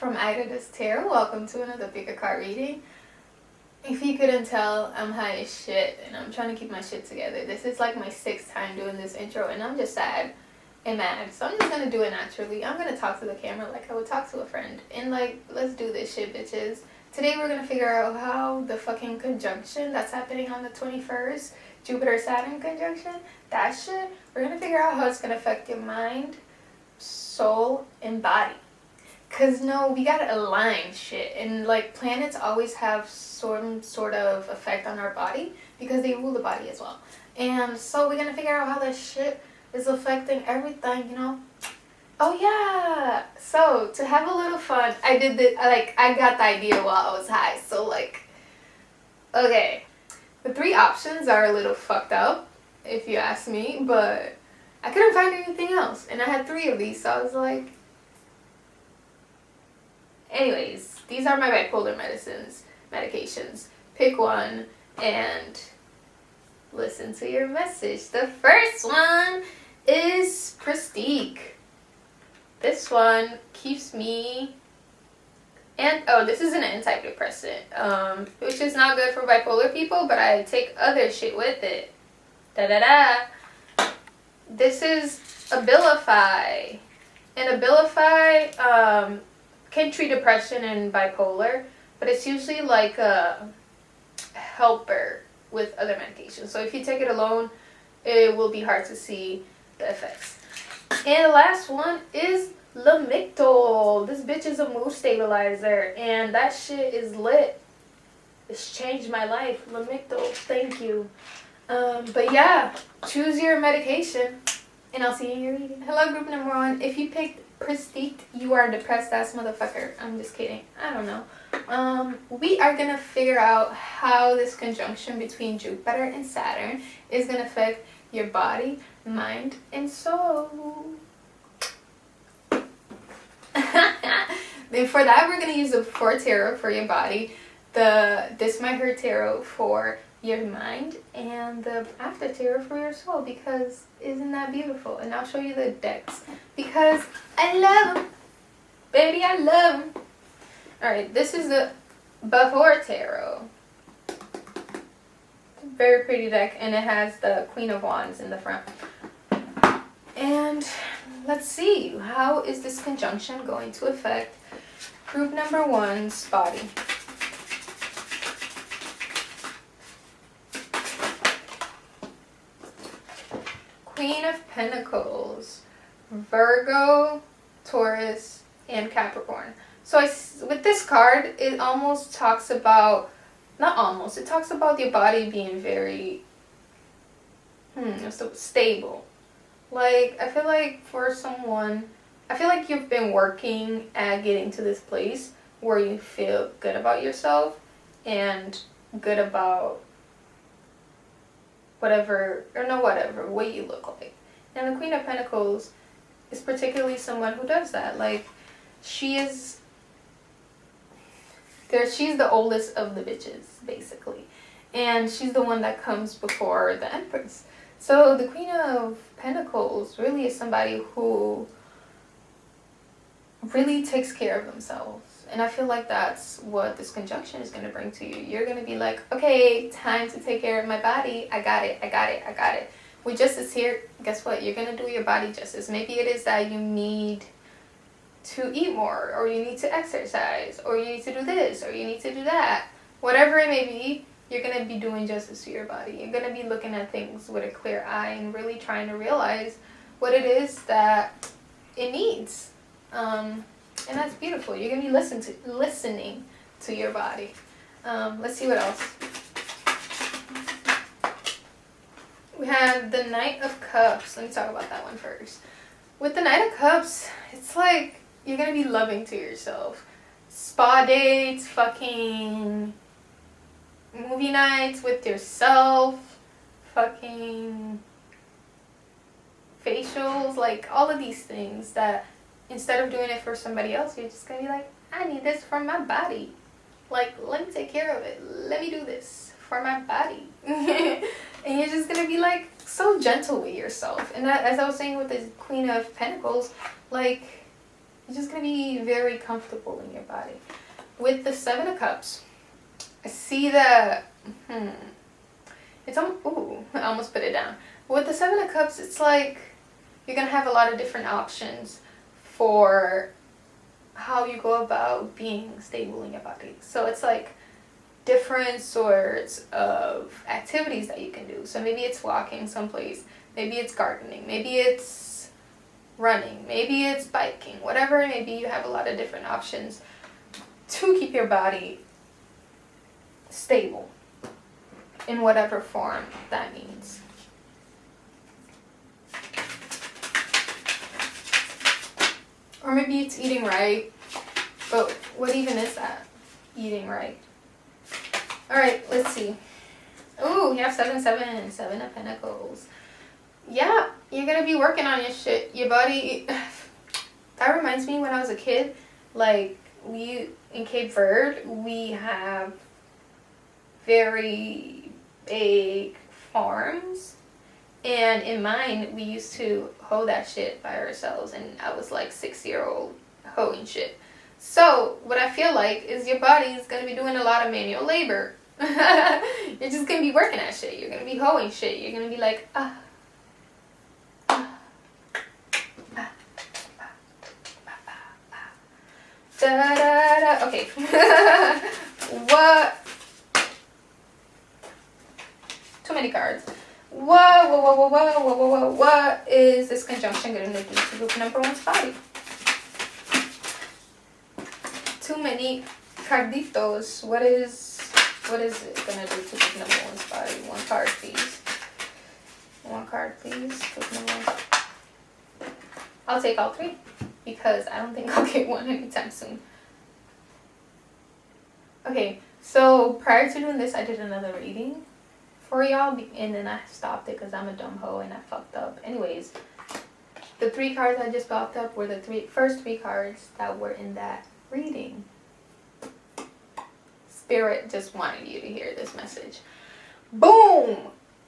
from Ida's Tarot. Welcome to another pick a card reading. If you couldn't tell, I'm high as shit and I'm trying to keep my shit together. This is like my 6th time doing this intro and I'm just sad and mad. So I'm just gonna do it naturally. I'm gonna talk to the camera like I would talk to a friend. And like, let's do this shit, bitches. Today we're gonna figure out how the fucking conjunction that's happening on the 21st, Jupiter Saturn conjunction, that shit, we're gonna figure out how it's gonna affect your mind, soul, and body. Cause no, we gotta align shit, and like planets always have some sort of effect on our body because they rule the body as well. And so we're gonna figure out how that shit is affecting everything, you know. Oh yeah. So to have a little fun, I did this. I got the idea while I was high. So like, okay, the 3 options are a little fucked up, if you ask me, but I couldn't find anything else, and I had 3 of these, so I was like. Anyways, these are my bipolar medications. Pick one and listen to your message. The first one is Prestige. This one keeps me, and oh, this is an antidepressant, which is not good for bipolar people, but I take other shit with it. This is Abilify. And Abilify, can treat depression and bipolar, but it's usually like a helper with other medications. So if you take it alone, it will be hard to see the effects. And the last one is Lamictal. This bitch is a mood stabilizer, and that shit is lit. It's changed my life. Lamictal, thank you. But yeah, choose your medication, and I'll see you in your reading. Hello, group number 1. If you picked Prestige, you are a depressed ass motherfucker. I'm just kidding. I don't know. We are gonna figure out how this conjunction between Jupiter and Saturn is gonna affect your body, mind, and soul. Then for that, we're gonna use the 4 tarot for your body, the This Might Hurt tarot for your mind, and the After tarot for your soul, because isn't that beautiful? And I'll show you the decks because I love them, baby. I love them. All right, this is the Before tarot. Very pretty deck, and it has the Queen of Wands in the front. And let's see, how is this conjunction going to affect group number 1's body? Queen of Pentacles, Virgo, Taurus, and Capricorn. So with this card, it almost talks about, not almost, it talks about your body being very so stable. Like, I feel like for someone, I feel like you've been working at getting to this place where you feel good about yourself and good about whatever way you look like. And the Queen of Pentacles is particularly someone who does that. Like, she's the oldest of the bitches, basically, and she's the one that comes before the Empress. So the Queen of Pentacles really is somebody who really takes care of themselves. And I feel like that's what this conjunction is going to bring to you. You're going to be like, okay, time to take care of my body. I got it. With justice here, guess what? You're going to do your body justice. Maybe it is that you need to eat more, or you need to exercise, or you need to do this, or you need to do that. Whatever it may be, you're going to be doing justice to your body. You're going to be looking at things with a clear eye and really trying to realize what it is that it needs. And that's beautiful. You're going to be listening to your body. Let's see what else. We have the Knight of Cups. Let me talk about that one first. With the Knight of Cups, it's like you're going to be loving to yourself. Spa dates, fucking movie nights with yourself, fucking facials, like all of these things that instead of doing it for somebody else, you're just gonna be like, I need this for my body. Like, let me take care of it. Let me do this for my body. And you're just gonna be like so gentle with yourself. And that, as I was saying with the Queen of Pentacles, like You're just going to be very comfortable in your body. With the Seven of Cups, I see that, it's almost, ooh, I almost put it down. With the Seven of Cups, it's like you're going to have a lot of different options for how you go about being stable in your body. So it's like different sorts of activities that you can do. So maybe it's walking someplace, maybe it's gardening, maybe it's running, maybe it's biking, whatever. Maybe you have a lot of different options to keep your body stable in whatever form that means. Or maybe it's eating right, but what even is that? Eating right. Alright, let's see. Ooh, you have 7, 7, 7 of Pentacles. Yeah, you're going to be working on your shit. Your body, that reminds me when I was a kid, like, we, in Cape Verde, we have very big farms. And in mine, we used to hoe that shit by ourselves. And I was like 6-year-old hoeing shit. So, what I feel like is your body is going to be doing a lot of manual labor. You're just going to be working at shit. You're going to be hoeing shit. You're going to be like, da, da, da. Okay. What? Too many cards. What is this conjunction going to do to group number one's body? Too many carditos. What is it going to do to group number one's body? One card, please. One card, please. Group number one. I'll take all three because I don't think I'll get one anytime soon. Okay, so prior to doing this, I did another reading for y'all, and then I stopped it because I'm a dumb hoe and I fucked up. Anyways, the 3 cards I just popped up were the first 3 cards that were in that reading. Spirit just wanted you to hear this message. Boom!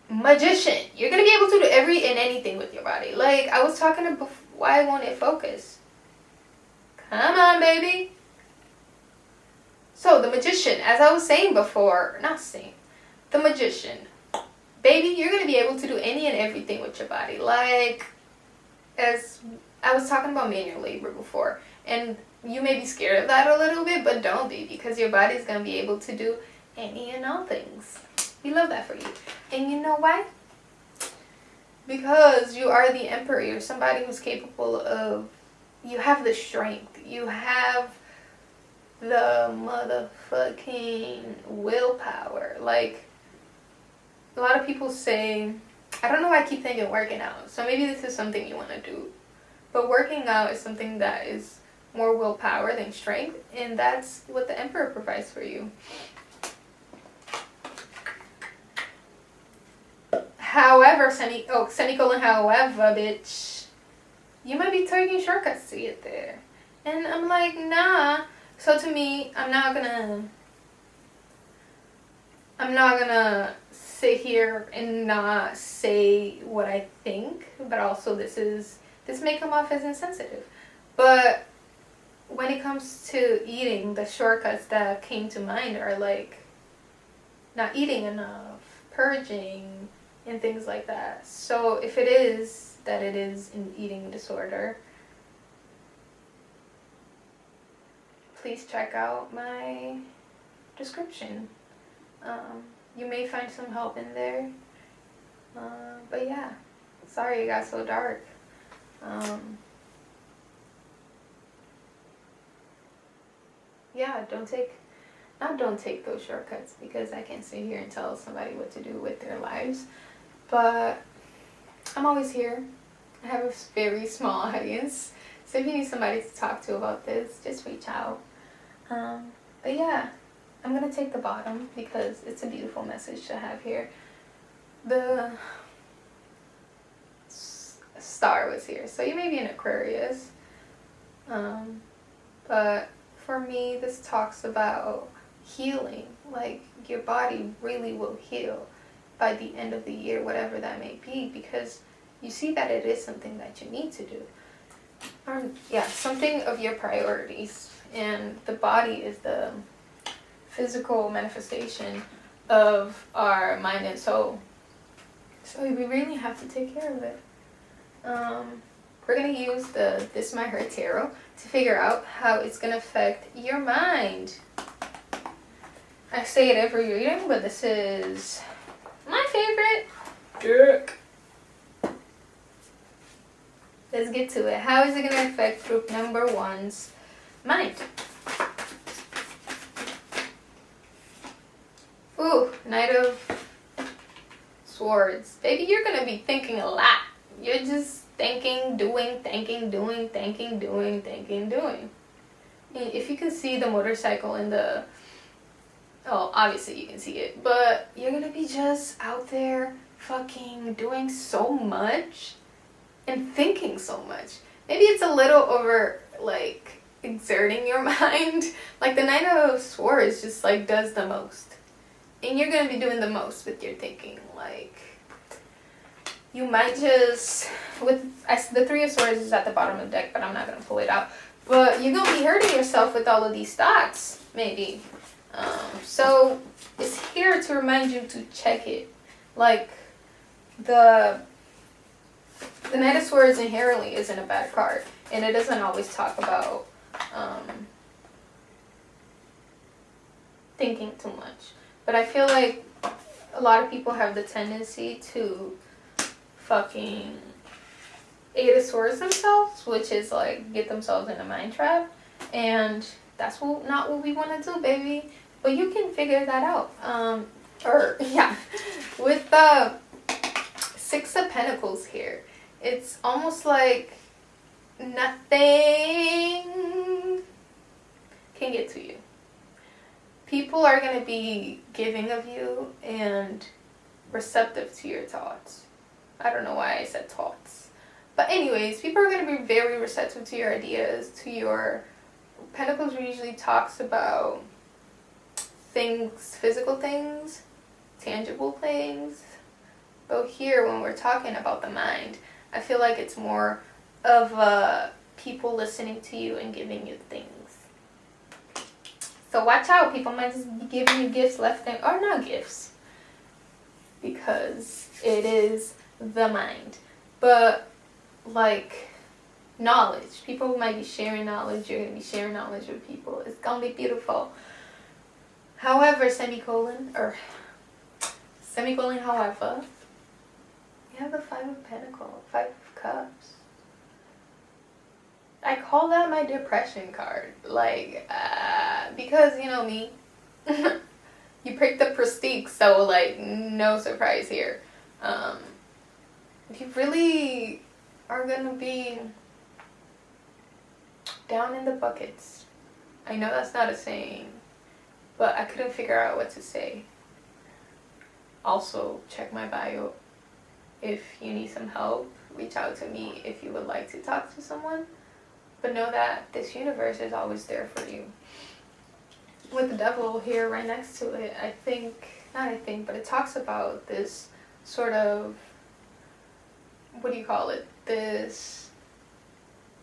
Magician. You're going to be able to do every and anything with your body. Like, I was talking about, why won't it focus? Come on, baby. So, the Magician, as I was saying before, the Magician. Baby, you're going to be able to do any and everything with your body. Like, as I was talking about manual labor before, and you may be scared of that a little bit, but don't be, because your body's going to be able to do any and all things. We love that for you. And you know why? Because you are the Emperor. You're somebody who's capable of, you have the strength. You have the motherfucking willpower. Like, a lot of people say, I don't know why I keep thinking working out. So maybe this is something you want to do. But working out is something that is more willpower than strength. And that's what the Emperor provides for you. However, semicolon, however, bitch, you might be taking shortcuts to get there. And I'm like, nah. So to me, I'm not gonna sit here and not say what I think, but also this may come off as insensitive. But when it comes to eating, the shortcuts that came to mind are like not eating enough, purging, and things like that. So if it is that it is an eating disorder, please check out my description. You may find some help in there. But yeah, sorry it got so dark. Yeah, don't take those shortcuts, because I can't sit here and tell somebody what to do with their lives. But I'm always here. I have a very small audience. So if you need somebody to talk to about this, just reach out. But yeah, I'm going to take the bottom because it's a beautiful message to have here. The star was here. So you may be an Aquarius. But for me, this talks about healing. Like, your body really will heal by the end of the year, whatever that may be, because you see that it is something that you need to do. yeah, something of your priorities. And the body is the physical manifestation of our mind and soul. So we really have to take care of it. We're going to use the This My Heart Tarot to figure out how it's going to affect your mind. I say it every reading, but this is my favorite. Dick. Let's get to it. How is it going to affect group number 1's mind? Ooh, Knight of Swords. Baby, you're going to be thinking a lot. You're just thinking, doing, thinking, doing, thinking, doing, thinking, doing. And if you can see the motorcycle in the... Oh, obviously you can see it. But you're going to be just out there fucking doing so much and thinking so much. Maybe it's a little over, like, exerting your mind. Like, the Knight of Swords just, like, does the most. And you're going to be doing the most with your thinking. Like, you might just, with the Three of Swords is at the bottom of the deck, but I'm not going to pull it out. But you're going to be hurting yourself with all of these thoughts, maybe. So it's here to remind you to check it. Like, the Knight of Swords inherently isn't a bad card. And it doesn't always talk about thinking too much. But I feel like a lot of people have the tendency to fucking Eight of Swords themselves, which is like get themselves in a mind trap, and that's not what we want to do, baby. But you can figure that out. With the Six of Pentacles here, it's almost like nothing can get to you. People are going to be giving of you and receptive to your thoughts. I don't know why I said thoughts. But anyways, people are going to be very receptive to your ideas, to your... Pentacles usually talks about things, physical things, tangible things. But here, when we're talking about the mind, I feel like it's more of people listening to you and giving you things. So watch out, people might just be giving you gifts left and, or not gifts, because it is the mind. But like knowledge, people might be sharing knowledge. You're gonna be sharing knowledge with people. It's gonna be beautiful. However, however, you have the Five of Pentacles, Five of Cups. I call that my depression card. Like, because, you know me, you picked the Prestige, so, like, no surprise here. You really are gonna be down in the buckets. I know that's not a saying, but I couldn't figure out what to say. Also, check my bio. If you need some help, reach out to me if you would like to talk to someone. But know that this universe is always there for you. With the Devil here right next to it, but it talks about this sort of, what do you call it? This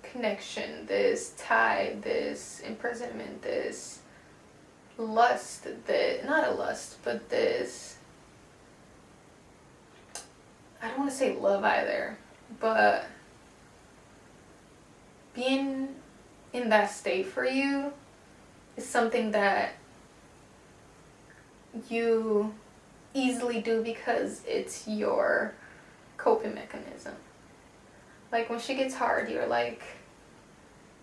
connection, this tie, this imprisonment, this lust, not a lust, but this, I don't want to say love either, but being in that state for you is something that you easily do because it's your coping mechanism. Like when shit gets hard, you're like,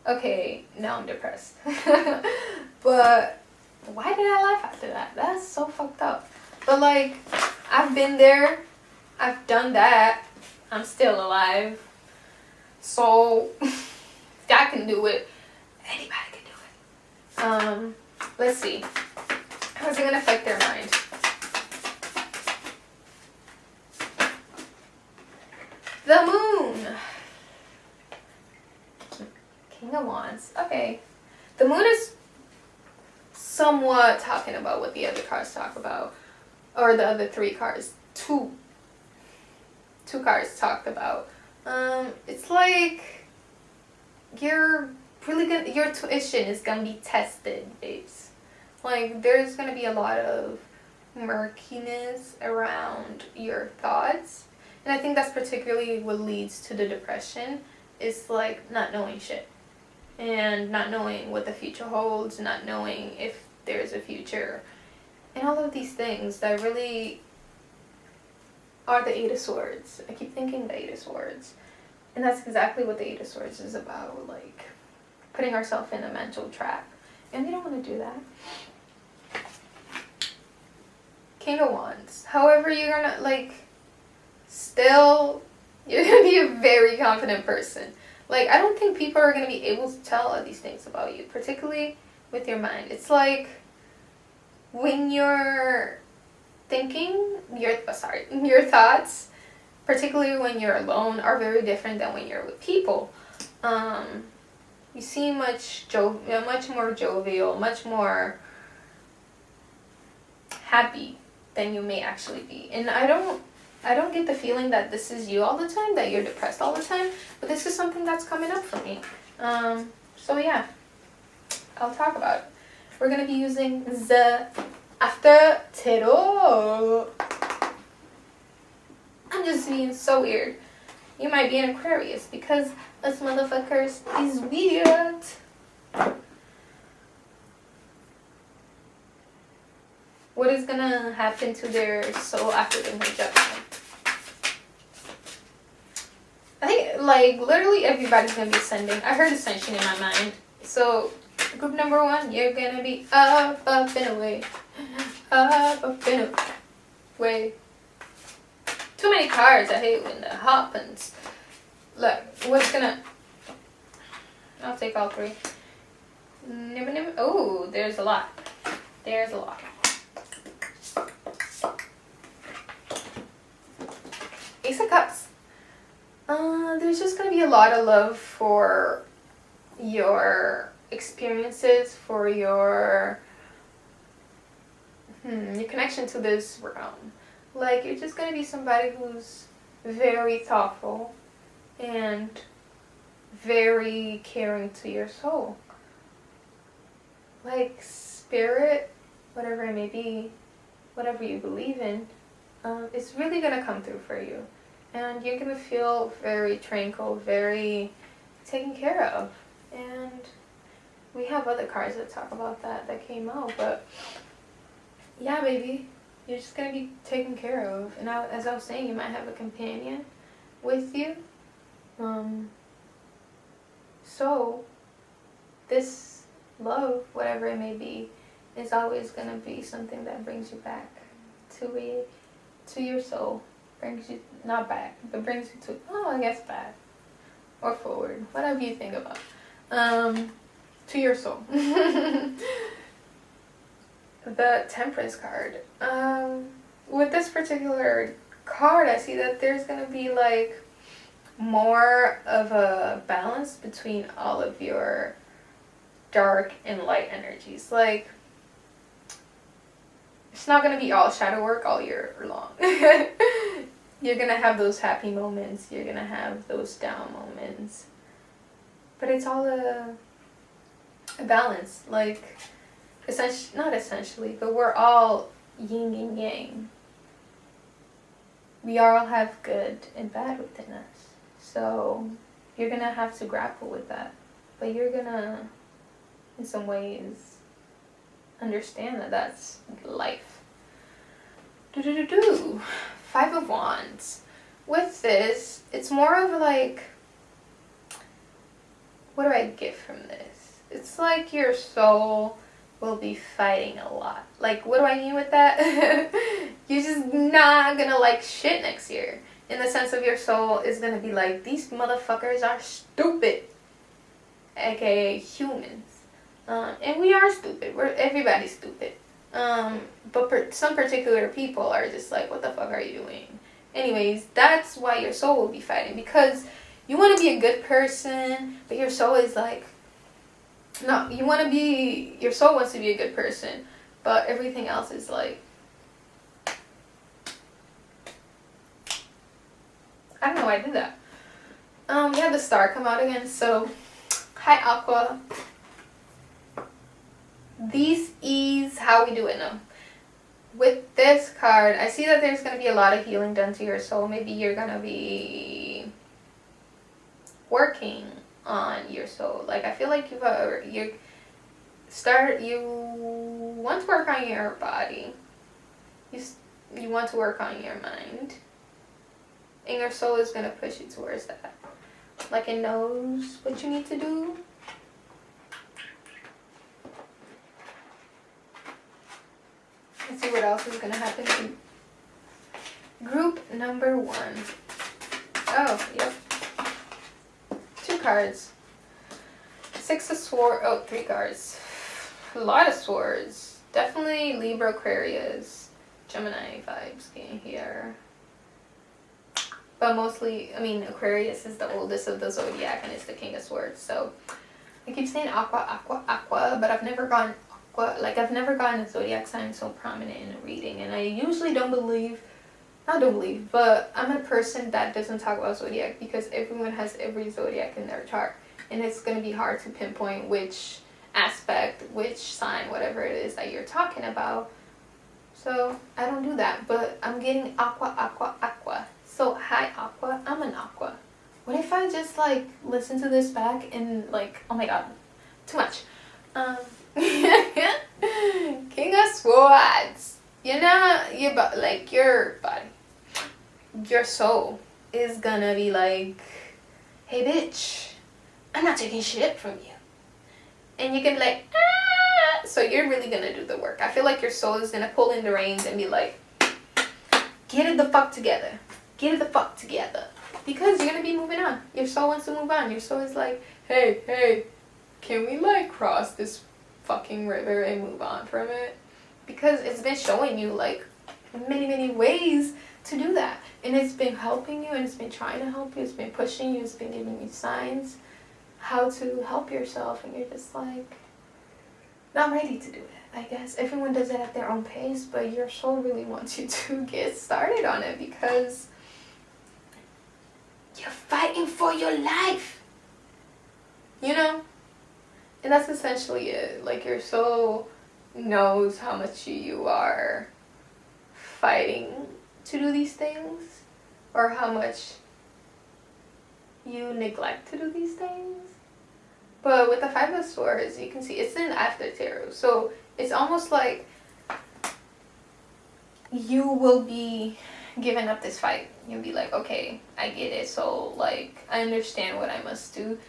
okay, now I'm depressed. But why did I laugh after that? That's so fucked up. But like, I've been there, I've done that, I'm still alive. So I can do it. Anybody can do it. Let's see. How's it gonna affect their mind? The Moon. King of Wands. Okay. The Moon is somewhat talking about what the other cards talk about. Or the other three cards. Two cards talked about. It's like you're really gonna, your tuition is gonna be tested, babes. Like, there's gonna be a lot of murkiness around your thoughts. And I think that's particularly what leads to the depression, is like not knowing shit. And not knowing what the future holds, not knowing if there's a future. And all of these things that really are the Eight of Swords. I keep thinking the Eight of Swords. And that's exactly what the Eight of Swords is about. Like, putting ourselves in a mental trap. And we don't want to do that. King of Wands. However, you're gonna, like, still, you're gonna be a very confident person. Like, I don't think people are gonna be able to tell all these things about you, particularly with your mind. It's like, when you're thinking, your thoughts, particularly when you're alone, are very different than when you're with people. You seem much more jovial, much more happy than you may actually be. And I don't get the feeling that this is you all the time, that you're depressed all the time, but this is something that's coming up for me. So yeah, I'll talk about it. We're gonna be using the After Tarot. I'm just being so weird. You might be an Aquarius because us motherfuckers is weird. What is gonna happen to their soul after the conjunction? I think, like, literally everybody's gonna be ascending. I heard ascension in my mind. So, group number 1, you're gonna be up and away. Up and away. Too many cards. I hate when that happens. Look, what's gonna... I'll take all 3. Oh, there's a lot. There's a lot. Ace of Cups. There's just gonna be a lot of love for your experiences, for your connection to this realm. Like, you're just gonna be somebody who's very thoughtful and very caring to your soul. Like, spirit, whatever it may be, whatever you believe in, it's really gonna come through for you. And you're gonna feel very tranquil, very taken care of. And we have other cards that talk about that came out, but yeah, baby, you're just gonna be taken care of. And as I was saying, you might have a companion with you. So this love, whatever it may be, is always gonna be something that brings you back to your soul. Brings you, not back, but brings you to, I guess back or forward, whatever you think about, to your soul. The Temperance card. With this particular card, I see that there's gonna be like more of a balance between all of your dark and light energies. Like, it's not gonna be all shadow work all year long. You're gonna have those happy moments, you're gonna have those down moments, but it's all a balance. Like, not essentially, but we're all yin and yang. We all have good and bad within us, so you're gonna have to grapple with that, but you're gonna, in some ways, understand that that's life. Five of Wands. With this, it's more of like, what do I get from this? It's like your soul will be fighting a lot. Like, what do I mean with that? You're just not gonna like shit next year. In the sense of your soul is gonna be like, these motherfuckers are stupid. AKA humans. And we are stupid. Everybody's stupid. But some particular people are just like, what the fuck are you doing? Anyways, that's why your soul will be fighting. Because you want to be a good person, but your soul is like, no, your soul wants to be a good person, but everything else is like, I don't know why I did that. We had the star come out again, so Hi, Aqua. This is how we do it now. With this card, I see that there's going to be a lot of healing done to your soul. Maybe you're going to be working on your soul. Like, I feel like you want to work on your body. You want to work on your mind. And your soul is going to push you towards that. Like, it knows what you need to do. Let's see what else is going to happen to group number 1. Oh, yep. 2 cards. 6 of Swords. Oh, 3 cards. A lot of swords. Definitely Libra, Aquarius, Gemini vibes getting here. But mostly, I mean, Aquarius is the oldest of the zodiac and it's the King of Swords. So I keep saying aqua, aqua, aqua, but I've never gotten aqua. Like, I've never gotten a zodiac sign so prominent in a reading. And I usually don't believe, but I'm a person that doesn't talk about zodiac because everyone has every zodiac in their chart. And it's going to be hard to pinpoint which aspect, which sign, whatever it is that you're talking about. So I don't do that, but I'm getting aqua, aqua, aqua. So hi, Aqua. I'm an Aqua. What if I just like listen to this back and like, oh my god, too much. King of Swords. You know, your body, your soul is gonna be like, hey bitch, I'm not taking shit from you. And you can be like, ah. So you're really gonna do the work. I feel like your soul is gonna pull in the reins and be like, get it the fuck together. Get it the fuck together. Because you're gonna be moving on. Your soul wants to move on. Your soul is like, hey, can we like cross this fucking river and move on from it? Because it's been showing you like many ways to do that. And it's been helping you and it's been trying to help you. It's been pushing you. It's been giving you signs how to help yourself. And you're just like, not ready to do it. I guess everyone does it at their own pace, but your soul really wants you to get started on it because you're fighting for your life, you know? And that's essentially it. Like, your soul knows how much you are fighting to do these things or how much you neglect to do these things. But with the 5 of Swords, you can see it's in after tarot. So it's almost like you will be giving up this fight. You'll be like, okay, I get it. So like, I understand what I must do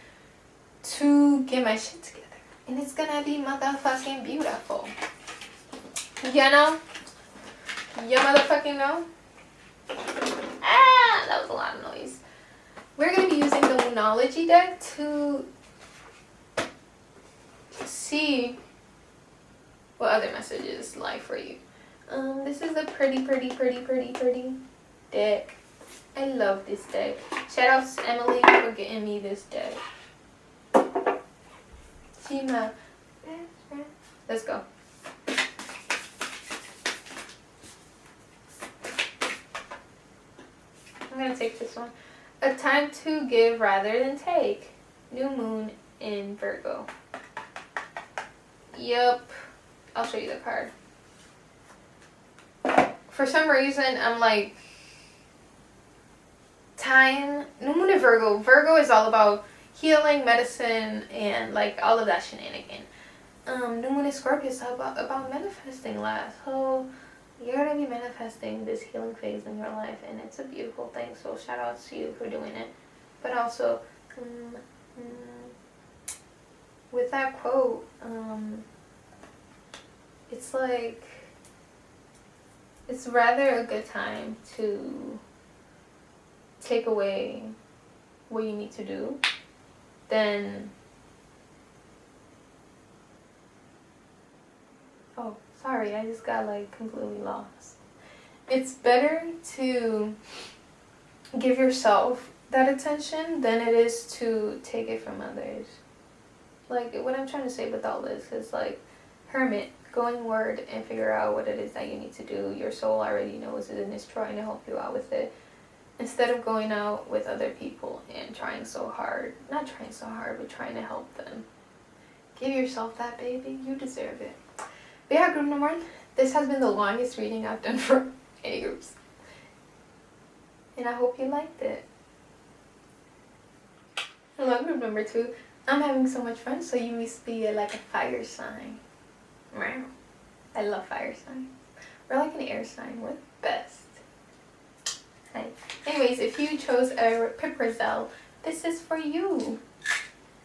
to get my shit together. And it's gonna be motherfucking beautiful. You know? You motherfucking know? Ah, that was a lot of noise. We're gonna be using the Lunology deck to see what other messages lie for you. This is a pretty deck. I love this deck. Shout out to Emily for getting me this deck. She's my best friend. Let's go. I'm gonna take this one. A time to give rather than take. New moon in Virgo. Yup. I'll show you the card. For some reason, I'm like, time, new moon in Virgo. Virgo is all about healing, medicine, and like all of that shenanigan. New moon in Scorpio is about manifesting last. So you're gonna be manifesting this healing phase in your life, and it's a beautiful thing. So shout out to you for doing it. But also, with that quote, it's like, it's rather a good time to take away what you need to do than, oh, sorry, I just got like completely lost. It's better to give yourself that attention than it is to take it from others. Like, what I'm trying to say with all this is like, hermit, go inward and figure out what it is that you need to do. Your soul already knows it and is trying to help you out with it. instead of going out with other people and trying so hard, not trying so hard, but trying to help them. Give yourself that, baby. You deserve it. But yeah, group number 1, this has been the longest reading I've done for any groups. And I hope you liked it. Hello, group number 2. I'm having so much fun, so you must be like a fire sign. Wow. I love fire signs. We're like an air sign. We're the best. Hi. Anyways, if you chose a Piperazole, this is for you.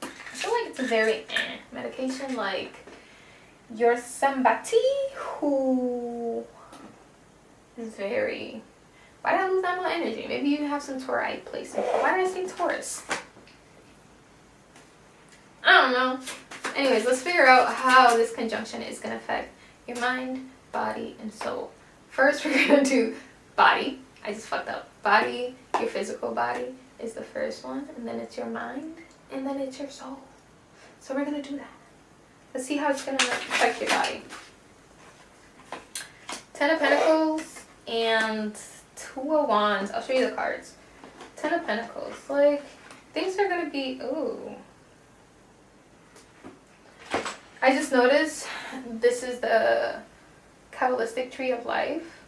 I feel like it's a very medication. Like, you're somebody who is very... Why did I lose that much energy? Maybe you have some Taurite placement. Why did I say Taurus? I don't know. Anyways, let's figure out how this conjunction is going to affect your mind, body, and soul. First, we're going to do body. I just fucked up. Body, your physical body is the first one. And then it's your mind. And then it's your soul. So we're going to do that. Let's see how it's going to affect your body. 10 of Pentacles and 2 of Wands. I'll show you the cards. 10 of Pentacles. Like, things are going to be... Ooh. I just noticed this is the Kabbalistic tree of life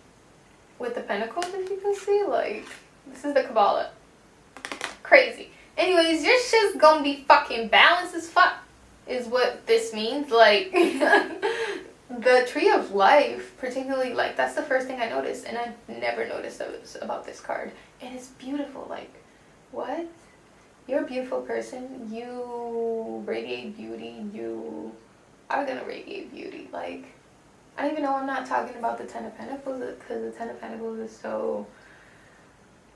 with the pentacles, if you can see. Like, this is the Kabbalah. Crazy. Anyways, your shit's gonna be fucking balanced as fuck, is what this means. Like, the tree of life, particularly, like, that's the first thing I noticed, and I never noticed about this card. And it's beautiful. Like, what? You're a beautiful person. You radiate beauty. You are gonna radiate beauty. Like, I don't even know I'm not talking about the 10 of Pentacles, because the 10 of Pentacles is so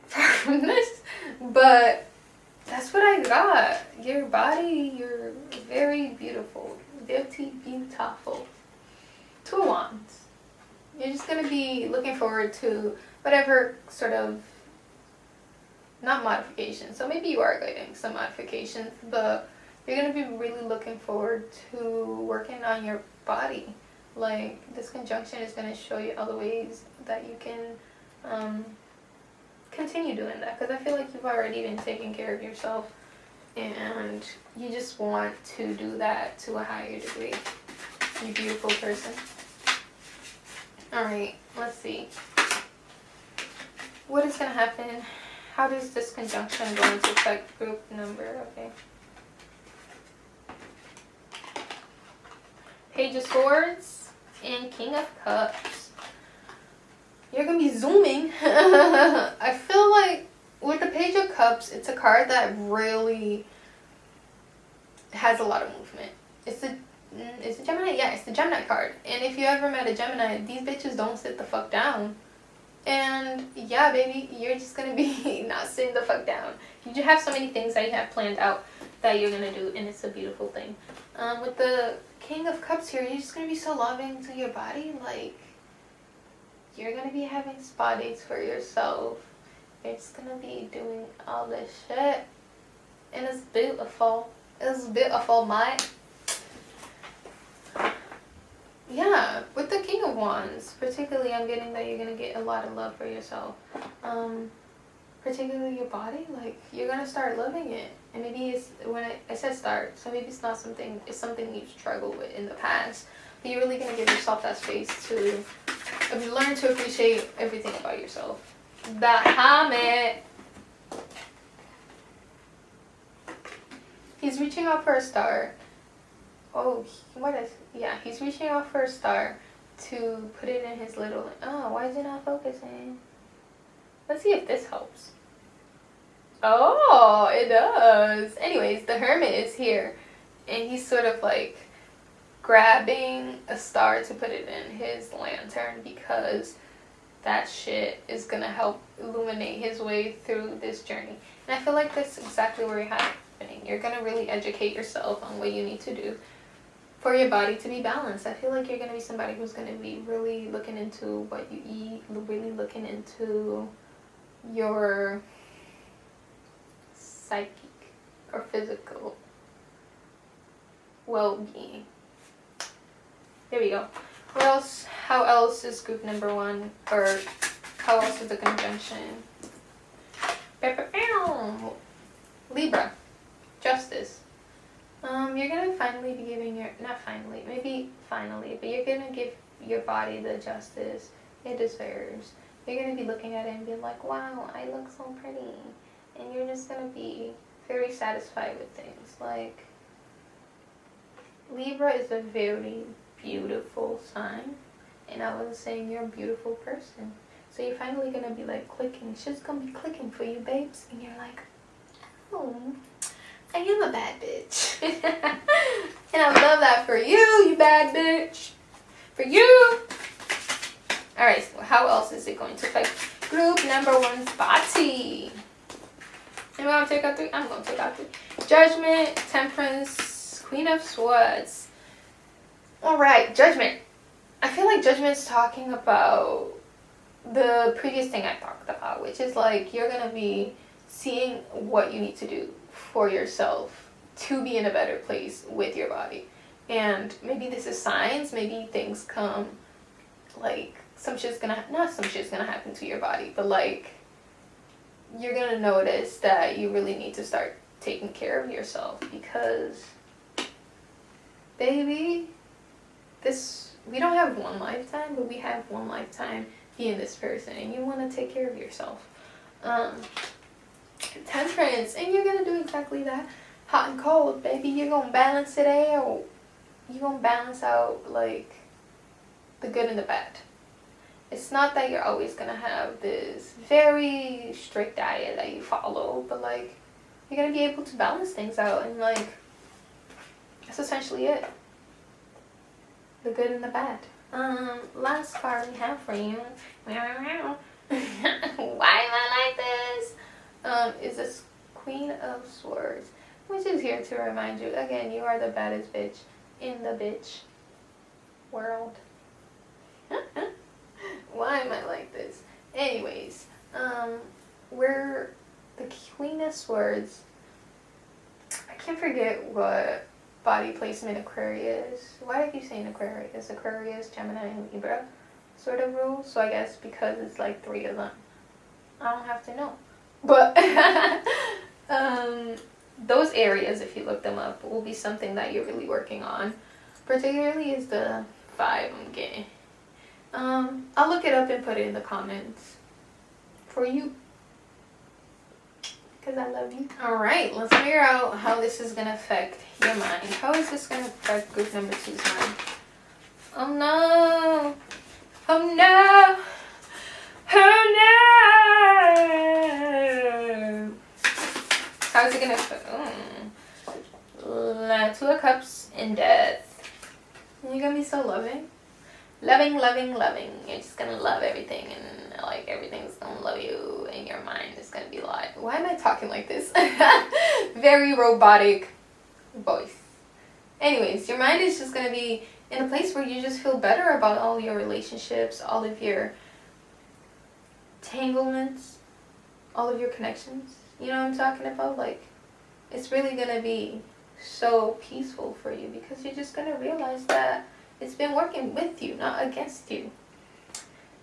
far from this, but that's what I got. Your body, you're very beautiful. Beautiful. 2 of Wands. You're just gonna be looking forward to whatever sort of, not modification, so maybe you are getting some modifications, but you're going to be really looking forward to working on your body. Like, this conjunction is going to show you other ways that you can continue doing that. Because I feel like you've already been taking care of yourself. And you just want to do that to a higher degree. You beautiful person. Alright, let's see. What is going to happen? How does this conjunction going to affect group number? Okay. Page of Swords and King of Cups. You're going to be zooming. I feel like with the Page of Cups, it's a card that really has a lot of movement. It's a Gemini? Yeah, it's the Gemini card. And if you ever met a Gemini, these bitches don't sit the fuck down. And yeah, baby, you're just going to be not sitting the fuck down. You just have so many things that you have planned out that you're going to do, and it's a beautiful thing. With the King of Cups here, you're just going to be so loving to your body. Like, you're going to be having spa dates for yourself. You're just going to be doing all this shit. And it's beautiful. It's beautiful, mate. Yeah, with the King of Wands, particularly, I'm getting that you're going to get a lot of love for yourself. Particularly your body, like, you're going to start loving it. And maybe it's, when I said start, so maybe it's not something, it's something you've struggled with in the past. But you're really going to give yourself that space to learn to appreciate everything about yourself. Bahamut. He's reaching out for a star. Oh, what is... Yeah, he's reaching out for a star to put it in his little... Oh, why is it not focusing? Let's see if this helps. Oh, it does. Anyways, the Hermit is here. And he's sort of like grabbing a star to put it in his lantern, because that shit is going to help illuminate his way through this journey. And I feel like that's exactly where you're happening. You're going to really educate yourself on what you need to do for your body to be balanced. I feel like you're going to be somebody who's going to be really looking into what you eat, really looking into your psychic or physical well-being. There we go. What else? How else is group number 1, or how else is the conjunction Libra, justice. You're gonna finally be giving not finally, maybe finally, but you're gonna give your body the justice it deserves. You're gonna be looking at it and be like, wow, I look so pretty. And you're just gonna be very satisfied with things. Like, Libra is a very beautiful sign. And I was saying you're a beautiful person. So you're finally gonna be like clicking. It's just gonna be clicking for you, babes. And you're like, oh, I am a bad bitch. And I love that for you, you bad bitch. For you. Alright, so how else is it going to affect group number 1's body? And I'm gonna take out 3. I'm gonna take out 3. Judgment, Temperance, Queen of Swords. Alright, Judgment. I feel like Judgment's talking about the previous thing I talked about, which is like you're gonna be seeing what you need to do for yourself to be in a better place with your body. And maybe this is signs, maybe things come, like some shit's gonna happen to your body, but like you're gonna notice that you really need to start taking care of yourself, because baby, we don't have one lifetime, but we have one lifetime being this person, and you want to take care of yourself. Temperance, and you're gonna do exactly that. Hot and cold, baby. You're gonna balance it out. You're gonna balance out like the good and the bad. It's not that you're always gonna have this very strict diet that you follow, but like you're gonna be able to balance things out, and like that's essentially it. The good and the bad. Last card we have for you. Why am I like this? Is this Queen of Swords, which is here to remind you again, you are the baddest bitch in the bitch world. Why am I like this? Anyways, we're the Queen of Swords. I can't forget what body placement Aquarius. Why do I keep saying Aquarius? Aquarius, Gemini, and Libra sort of rule. So I guess because it's like 3 of them, I don't have to know. But those areas, if you look them up, will be something that you're really working on. Particularly is the 5 I'm getting. I'll look it up and put it in the comments for you, because I love you. Alright, let's figure out how this is going to affect your mind. How is this going to affect group number 2's mind? Oh no! Oh no! Oh no! How is it going to affect... Two of Cups and Death. You're going to be so loving. Loving, loving, loving. You're just gonna love everything, and like everything's gonna love you, and your mind is gonna be like, why am I talking like this? Very robotic voice. Anyways, your mind is just gonna be in a place where you just feel better about all your relationships, all of your entanglements, all of your connections. You know what I'm talking about? Like, it's really gonna be so peaceful for you, because you're just gonna realize that it's been working with you, not against you.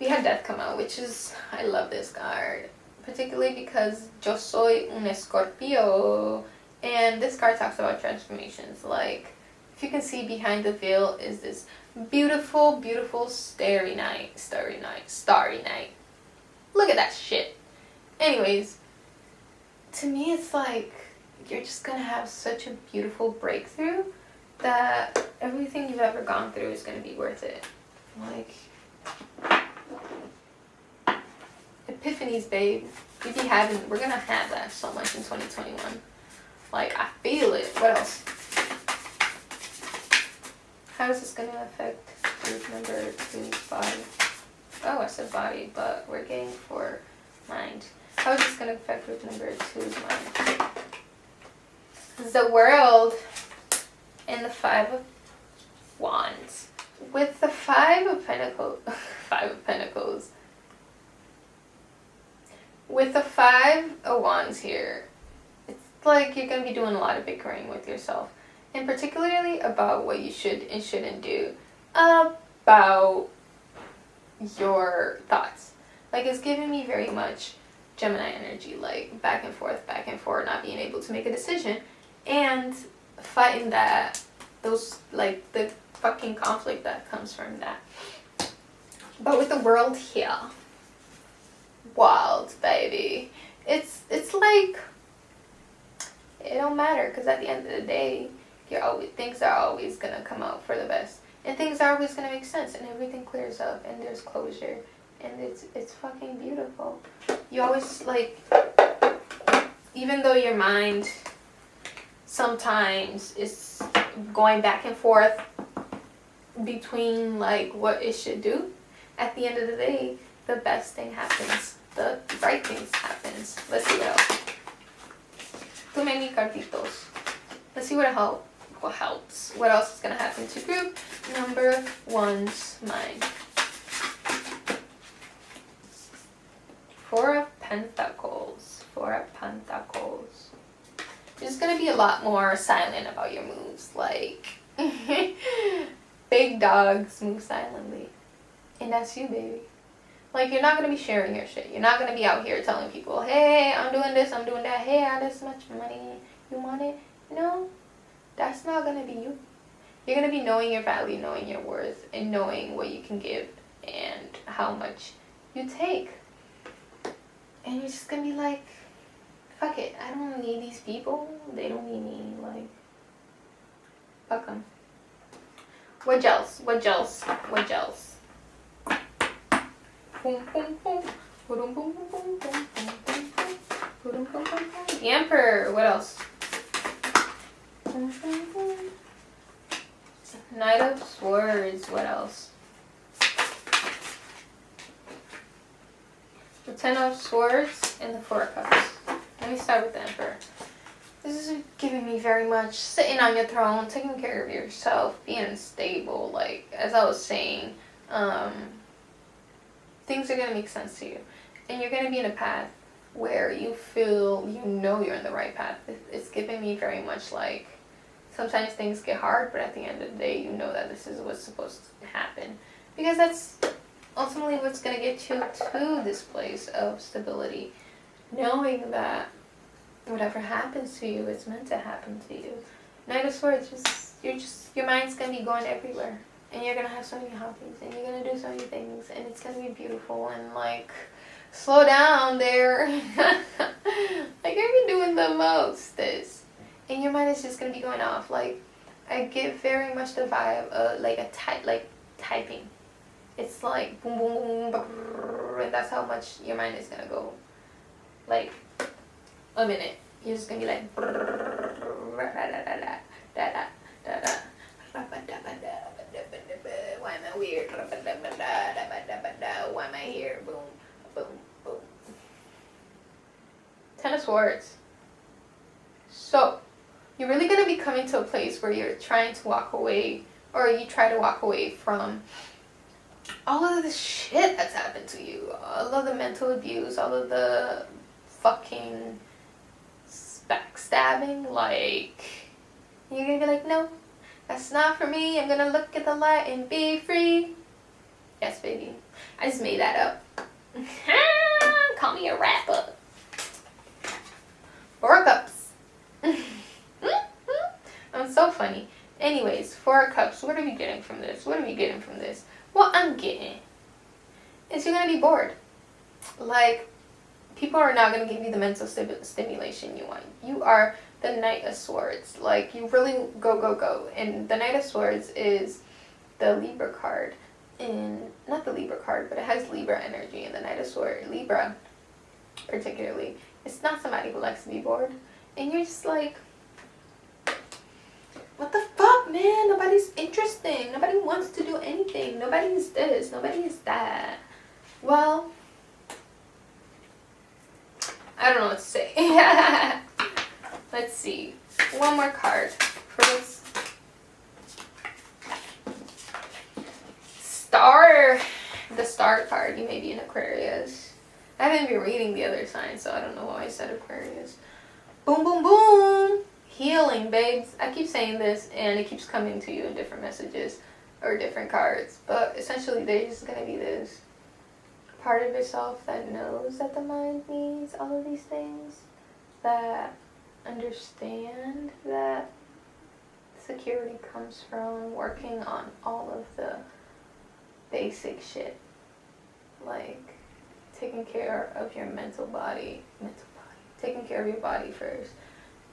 We had Death come out, which is, I love this card. Particularly because yo soy un Escorpio. And this card talks about transformations. Like, if you can see behind the veil is this beautiful, beautiful starry night. Look at that shit. Anyways, to me it's like, you're just gonna have such a beautiful breakthrough that everything you've ever gone through is going to be worth it. Like, epiphanies, babe. We're going to have that so much in 2021. Like, I feel it. What else? How is this going to affect group number 2's body? Oh, I said body, but we're getting for mind. How is this going to affect group number 2's mind? The World. And the 5 of Wands. With the 5 of Pentacles, with the 5 of Wands here, it's like you're going to be doing a lot of bickering with yourself. And particularly about what you should and shouldn't do about your thoughts. Like, it's giving me very much Gemini energy, like back and forth, not being able to make a decision, and fighting that, those, like, the fucking conflict that comes from that. But with the world here, wild, baby. It's like, it don't matter, because at the end of the day, things are always gonna come out for the best, and things are always gonna make sense, and everything clears up, and there's closure, and it's fucking beautiful. You always, like, even though your mind sometimes is going back and forth between, like, what it should do, at the end of the day, the best thing happens. The right things happens. Let's see what else. Too many cartitos. Let's see what helps. What else is gonna happen to group number 1's mind? Four of Pentacles. You're just gonna be a lot more silent about your moves. Like, big dogs move silently. And that's you, baby. Like, you're not going to be sharing your shit. You're not going to be out here telling people, hey, I'm doing this, I'm doing that. Hey, I have this much money. You want it? No. That's not going to be you. You're going to be knowing your value, knowing your worth, and knowing what you can give and how much you take. And you're just going to be like, fuck it. I don't need these people. They don't need me. Like, fuck them. What else? The Emperor. What else? Knight of Swords. What else? The Ten of Swords and the Four of Cups. Let me start with the Emperor. This is giving me very much sitting on your throne, taking care of yourself, being stable. Like, as I was saying, things are going to make sense to you. And you're going to be in a path where you feel, you know you're in the right path. It's giving me very much like, sometimes things get hard, but at the end of the day, you know that this is what's supposed to happen. Because that's ultimately what's going to get you to this place of stability. Knowing that whatever happens to you, it's meant to happen to you. Knight of Swords, your mind's going to be going everywhere. And you're going to have so many hobbies, and you're going to do so many things, and it's going to be beautiful, and, like, slow down there. Like, you're doing the most, and your mind is just going to be going off. Like, I get very much the vibe of, like, typing. It's like, boom, boom, boom, boom, and that's how much your mind is going to go. Like, a minute. You're just going to be like, why am I weird? Why am I here? Boom, boom, boom. Ten of Swords. So, you're really going to be coming to a place where you're trying to walk away, or you try to walk away from all of the shit that's happened to you. All of the mental abuse, all of the fucking backstabbing. Like, you're going to be like, no. That's not for me. I'm gonna look at the light and be free. Yes, baby. I just made that up. Call me a rapper. Four of Cups. I'm so funny. Anyways, Four of Cups. What are we getting from this? What I'm getting is you're gonna be bored. Like, people are not gonna give you the mental stimulation you want. You are the Knight of Swords. Like, you really go. And the Knight of Swords is the Libra card. And not the Libra card, but it has Libra energy. And the Knight of Swords, Libra particularly, it's not somebody who likes to be bored. And you're just like, what the fuck, man? Nobody's interesting. Nobody wants to do anything. Nobody is this. Nobody is that. Well, I don't know what to say. Let's see. One more card for this star. The star card. You may be an Aquarius. I haven't been reading the other signs, so I don't know why I said Aquarius. Boom, boom, boom. Healing, babes. I keep saying this, and it keeps coming to you in different messages or different cards. But essentially, there's just going to be this part of yourself that knows that the mind needs all of these things, that understand that security comes from working on all of the basic shit, like taking care of your mental body, taking care of your body first,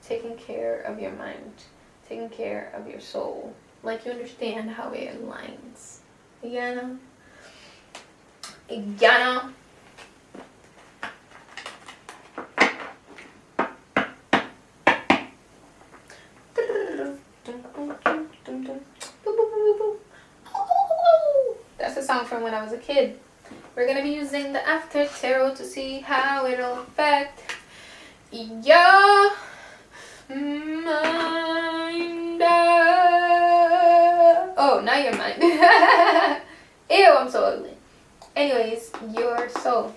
taking care of your mind, taking care of your soul. Like, you understand how it aligns. You know? That's a song from when I was a kid. We're gonna be using the after tarot to see how it'll affect your mind. Oh, not your mind. Ew, I'm so ugly. Anyways, your soul.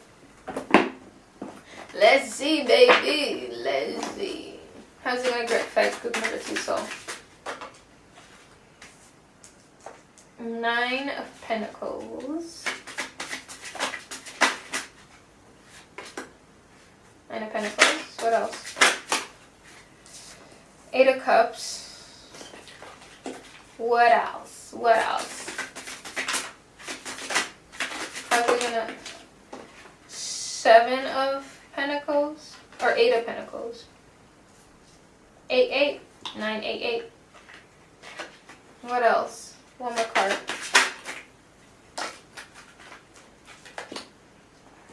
Let's see, baby. Let's see. How's it gonna affect group number 2 soul? 9 of Pentacles. 9 of Pentacles. What else? 8 of Cups. What else? What else? How's it gonna... 7 of Pentacles? Or 8 of Pentacles? 8, 8. 9, 8, 8. What else? One more card.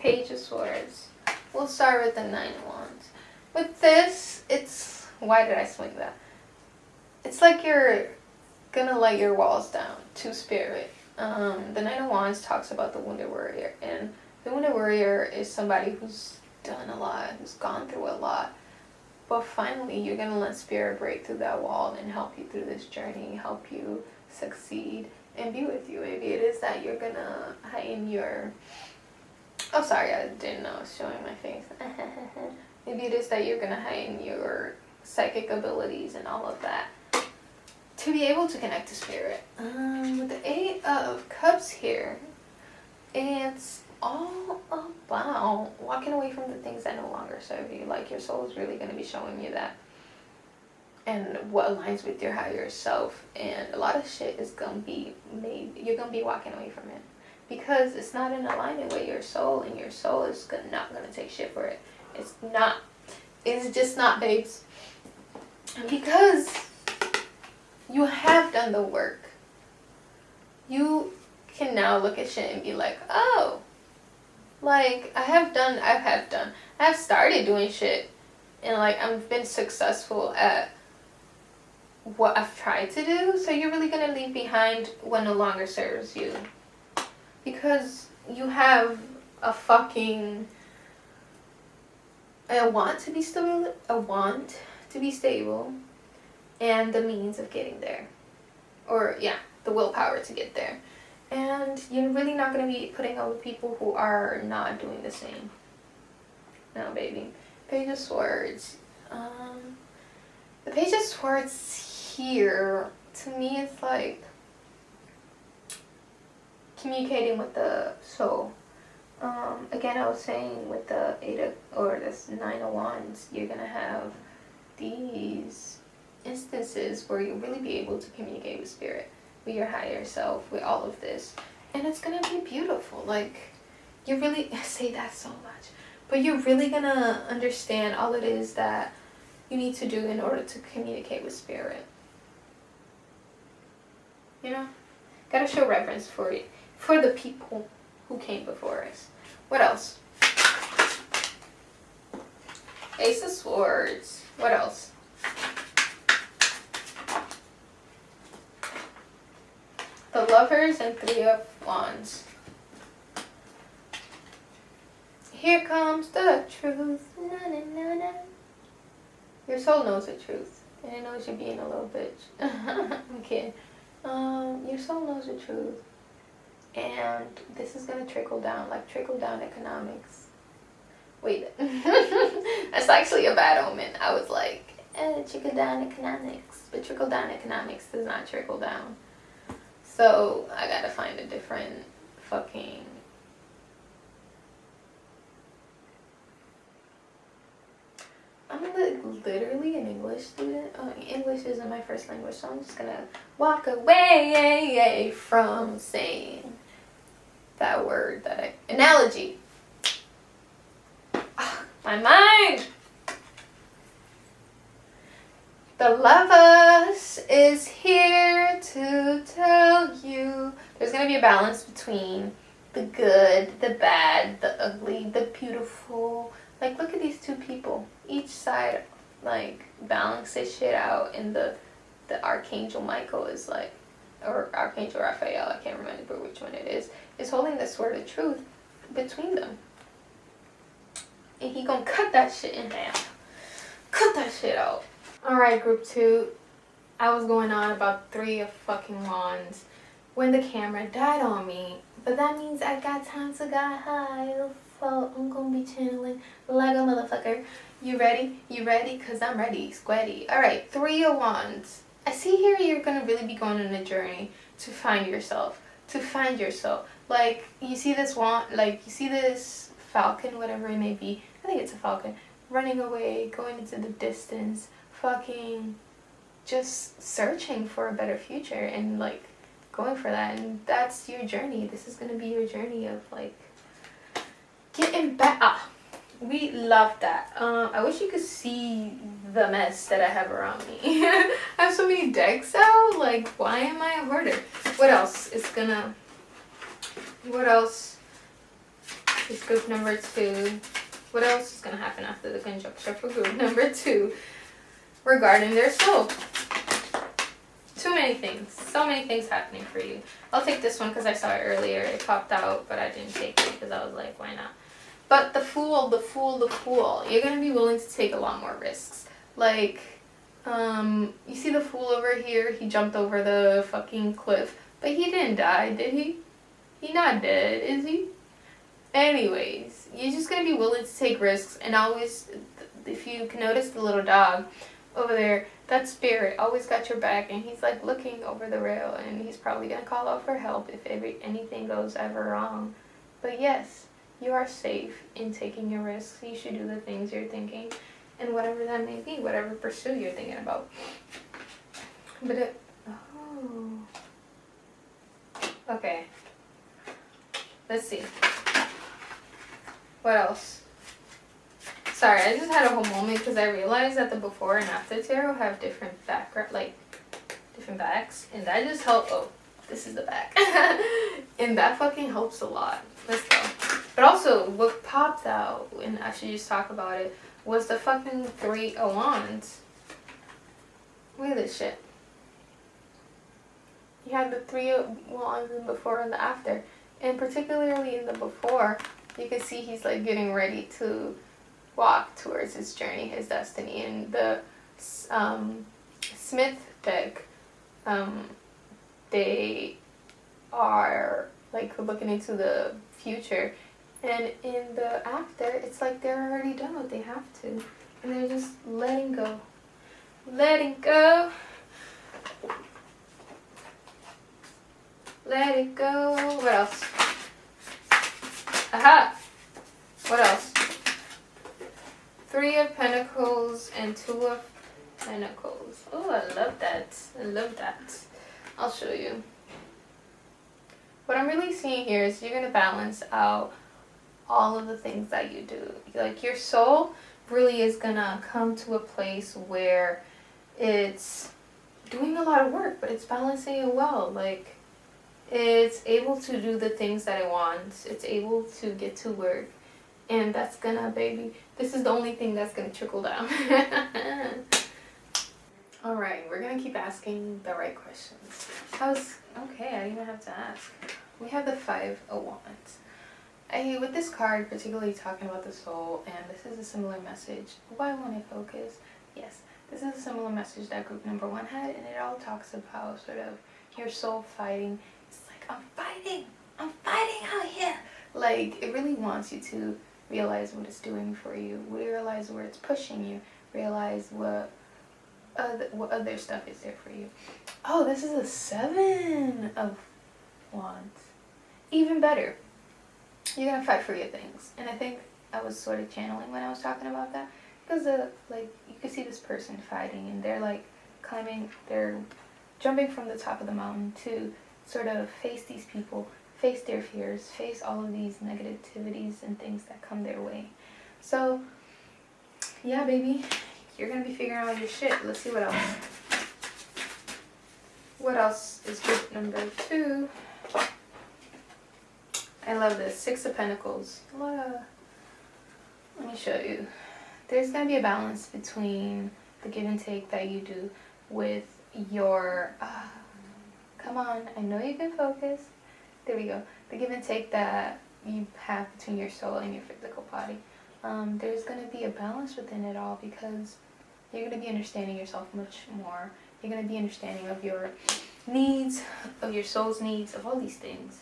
Page of Swords. We'll start with the 9 of Wands. With this, it's... Why did I swing that? It's like you're gonna let your walls down to Spirit. The 9 of Wands talks about the Wounded Warrior. And the Wounded Warrior is somebody who's done a lot, who's gone through a lot. But finally, you're gonna let Spirit break through that wall and help you through this journey, help you succeed, and be with you. Maybe it is that you're gonna heighten your... Oh, sorry, I didn't know I was showing my face. Maybe it is that you're gonna heighten your psychic abilities and all of that to be able to connect to Spirit. With the 8 of Cups here, it's all about walking away from the things that no longer serve you. Like, your soul is really going to be showing you that, and what aligns with your higher self. And a lot of shit is going to be made, you're going to be walking away from it because it's not in alignment with your soul, and your soul is not going to take shit for it. It's not. It's just not, babes. Because you have done the work. You can now look at shit and be like, oh, like, I have started doing shit, and like, I've been successful at what I've tried to do. So you're really gonna leave behind what no longer serves you, because you have a fucking want to be stable, and the means of getting there, or yeah, the willpower to get there. And you're really not going to be putting up with people who are not doing the same. No, baby. Page of Swords. The Page of Swords here, to me, it's like communicating with the soul. Again, I was saying with the 9 of Wands, you're going to have these instances where you'll really be able to communicate with Spirit, with your higher self, with all of this. And it's gonna be beautiful. Like, you really say that so much, but you're really gonna understand all it is that you need to do in order to communicate with Spirit. You know, gotta show reverence for it, for the people who came before us. What else? Ace of Swords. What else? The Lovers and 3 of Wands. Here comes the truth. Na, na, na, na. Your soul knows the truth, and it knows you're being a little bitch. I'm kidding. Your soul knows the truth, and this is gonna trickle down, like trickle down economics. Wait, that's actually a bad omen. I was like, trickle down economics, but trickle down economics does not trickle down. So I gotta find a different fucking literally an English student. English isn't my first language, so I'm just gonna walk away from saying that word, analogy. My mind. The Lovers is here to tell you there's gonna be a balance between the good, the bad, the ugly, the beautiful. Like, look at these two people. Each side, like, balances shit out, and the Archangel Michael is like, or Archangel Raphael, I can't remember which one it is holding the sword of truth between them. And he gonna cut that shit in half. Cut that shit out. Alright, group 2. I was going on about 3 of fucking wands when the camera died on me. But that means I got time to get high. So I'm gonna be channeling like a motherfucker. You ready? You ready? Cause I'm ready. Squatty. Alright, 3 of wands. I see here you're gonna really be going on a journey to find yourself. To find yourself. Like, you see this wand, like, you see this falcon, whatever it may be. I think it's a falcon. Running away, going into the distance. Fucking just searching for a better future and, like, going for that. And that's your journey. This is gonna be your journey of, like, getting back. We love that. I wish you could see the mess that I have around me. I have so many decks out. Like, why am I a hoarder? What else is gonna... What else is group number 2? What else is gonna happen after the conjunction for group number 2 regarding their soul? Too many things. So many things happening for you. I'll take this one because I saw it earlier. It popped out, but I didn't take it because I was like, why not? But the Fool, the Fool, the Fool. You're going to be willing to take a lot more risks. Like, you see the Fool over here? He jumped over the fucking cliff. But he didn't die, did he? He not dead, is he? Anyways, you're just going to be willing to take risks. And always, if you can notice the little dog over there, that spirit always got your back, and he's like looking over the rail, and he's probably gonna call out for help if anything goes ever wrong. But yes, you are safe in taking your risks. You should do the things you're thinking, and whatever that may be, whatever pursuit you're thinking about. But okay, let's see what else. Sorry, I just had a whole moment because I realized that the before and after tarot have different background, like different backs, and that just helped. Oh, this is the back, and that fucking helps a lot. Let's go. But also, what popped out, and I should just talk about it, was the fucking 3 of Wands. Look at this shit. You had the 3 of Wands in the before and the after, and particularly in the before, you can see he's like getting ready to walk towards his journey, his destiny. And the Smith deck, they are like looking into the future, and in the after, it's like they're already done what they have to, and they're just letting go. Letting go. Let it go. What else? Aha! What else? 3 of Pentacles and 2 of Pentacles. Oh, I love that. I love that. I'll show you. What I'm really seeing here is you're going to balance out all of the things that you do. Like, your soul really is going to come to a place where it's doing a lot of work, but it's balancing it well. Like, it's able to do the things that it wants. It's able to get to work. And that's gonna, baby, this is the only thing that's gonna trickle down. Alright, we're gonna keep asking the right questions. Okay, I didn't even have to ask. We have the 5 of Wands. With this card, particularly talking about the soul, and this is a similar message. Why won't it focus? Yes, this is a similar message that group number 1 had, and it all talks about sort of your soul fighting. It's like, I'm fighting out here. Like, it really wants you to realize what it's doing for you, realize where it's pushing you, realize what other stuff is there for you. Oh, this is a 7 of Wands. Even better. You're gonna fight for your things. And I think I was sort of channeling when I was talking about that. because like you can see this person fighting, and they're like climbing, they're jumping from the top of the mountain to sort of face these people, face their fears, face all of these negativities and things that come their way. So yeah, baby, you're gonna be figuring out your shit. Let's see what else. What else is group number 2? I love this. 6 of Pentacles. Let me show you. There's going to be a balance between the give and take that you do with your... come on, I know you can focus. There we go. The give and take that you have between your soul and your physical body. There's going to be a balance within it all, because you're going to be understanding yourself much more. You're going to be understanding of your needs, of your soul's needs, of all these things.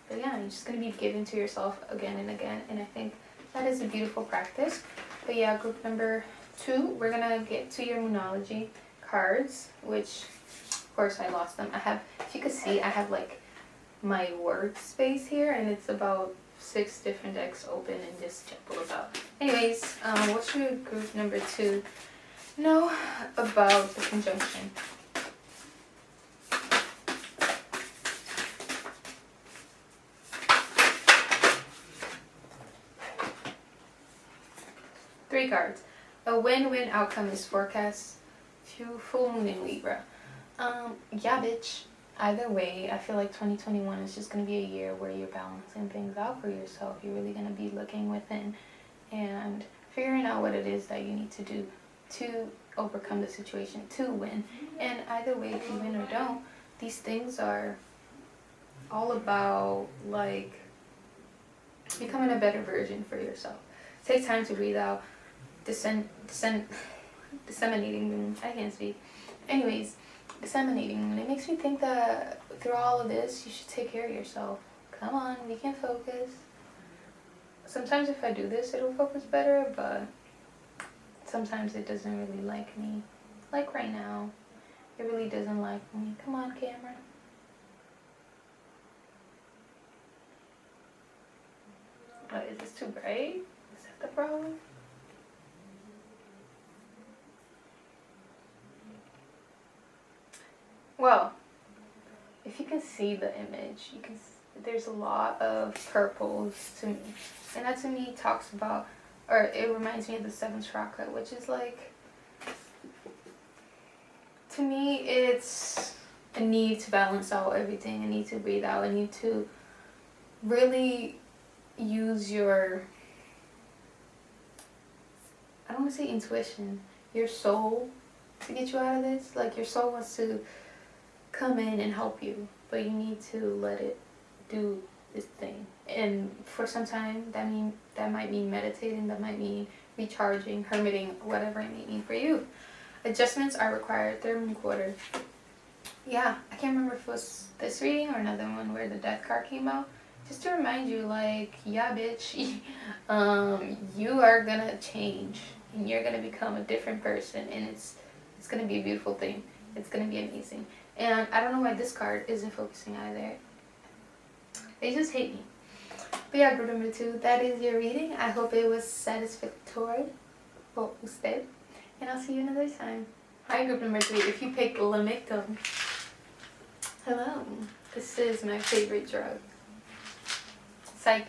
But yeah, you're just going to be giving to yourself again and again. And I think that is a beautiful practice. But yeah, group number 2, we're going to get to your Moonology cards, which, of course, I lost them. I have, if you could see, I have like my workspace here, and it's about 6 different decks open, and just check those out. Anyways, what should group number 2 know about the conjunction? Three cards. A win-win outcome is forecast. Full moon in Libra. Yeah, bitch. Either way, I feel like 2021 is just going to be a year where you're balancing things out for yourself. You're really going to be looking within and figuring out what it is that you need to do to overcome the situation, to win. And either way, if you win or don't, these things are all about like becoming a better version for yourself. Take time to breathe out. Disseminating, I can't speak. Anyways, disseminating, and it makes me think that through all of this, you should take care of yourself. Come on, we can focus. Sometimes if I do this, it'll focus better, but sometimes it doesn't really like me. Like right now, it really doesn't like me. Come on, camera. What, is this too bright? Is that the problem? Well, if you can see the image, you can. There's a lot of purples to me, and that to me talks about, or it reminds me of the 7th chakra, which is like, to me, it's a need to balance out everything, a need to breathe out, a need to really use your, I don't want to say intuition, your soul to get you out of this. Like, your soul wants to come in and help you, but you need to let it do this thing. And for some time, that might mean meditating, that might mean recharging, hermiting, whatever it may mean for you. Adjustments are required. 3rd moon quarter. Yeah, I can't remember if it was this reading or another one where the death card came out. Just to remind you, like, yeah, bitch, you are gonna change, and you're gonna become a different person, and it's gonna be a beautiful thing. It's gonna be amazing. And I don't know why this card isn't focusing either. They just hate me. But yeah, group number 2, that is your reading. I hope it was satisfactory for usted. And I'll see you another time. Hi, group number 3. If you picked Lamictum, hello. This is my favorite drug. Psych.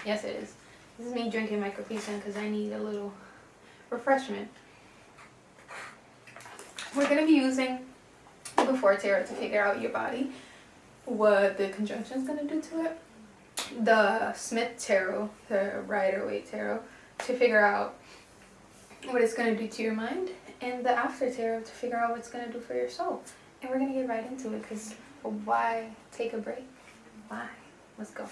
Yes, it is. This is me drinking my Capri Sun because I need a little refreshment. We're going to be using the Before Tarot to figure out your body, what the conjunction is going to do to it. The Smith Tarot, the Rider-Waite Tarot, to figure out what it's going to do to your mind. And the After Tarot to figure out what it's going to do for your soul. And we're going to get right into it, because why take a break? Why? Let's go.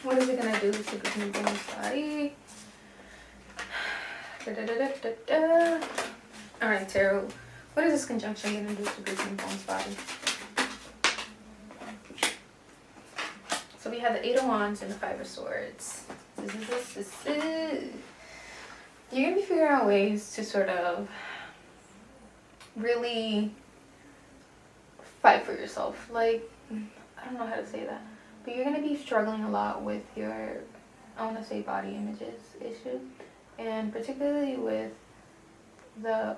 What is it going to do to the woman's body? Alright, Tarot. What is this conjunction going to do to the woman's body? So we have the 8 of Wands and the 5 of Swords. You're going to be figuring out ways to sort of really fight for yourself. Like, I don't know how to say that. But you're going to be struggling a lot with your, I want to say body images issue. And particularly with the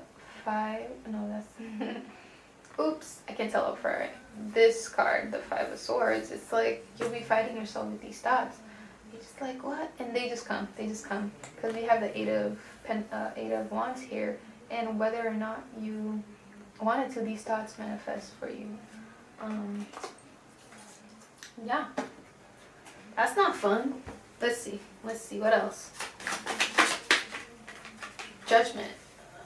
oops, I can tell up for it. This card, the 5 of Swords, it's like you'll be fighting yourself with these thoughts. You're just like, what? And they just come. Because we have the 8 of Wands here. And whether or not you wanted to, these thoughts manifest for you. Yeah. That's not fun. Let's see, what else? Judgment.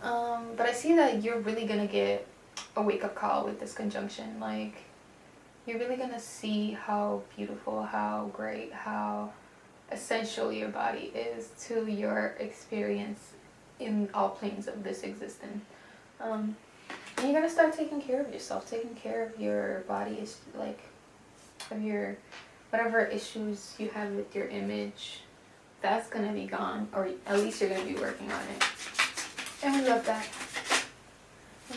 But I see that you're really gonna get a wake-up call with this conjunction. Like, you're really gonna see how beautiful, how great, how essential your body is to your experience in all planes of this existence. And you're gonna start taking care of yourself, taking care of your body, like, of your whatever issues you have with your image. That's gonna be gone, or at least you're gonna be working on it. And we love that.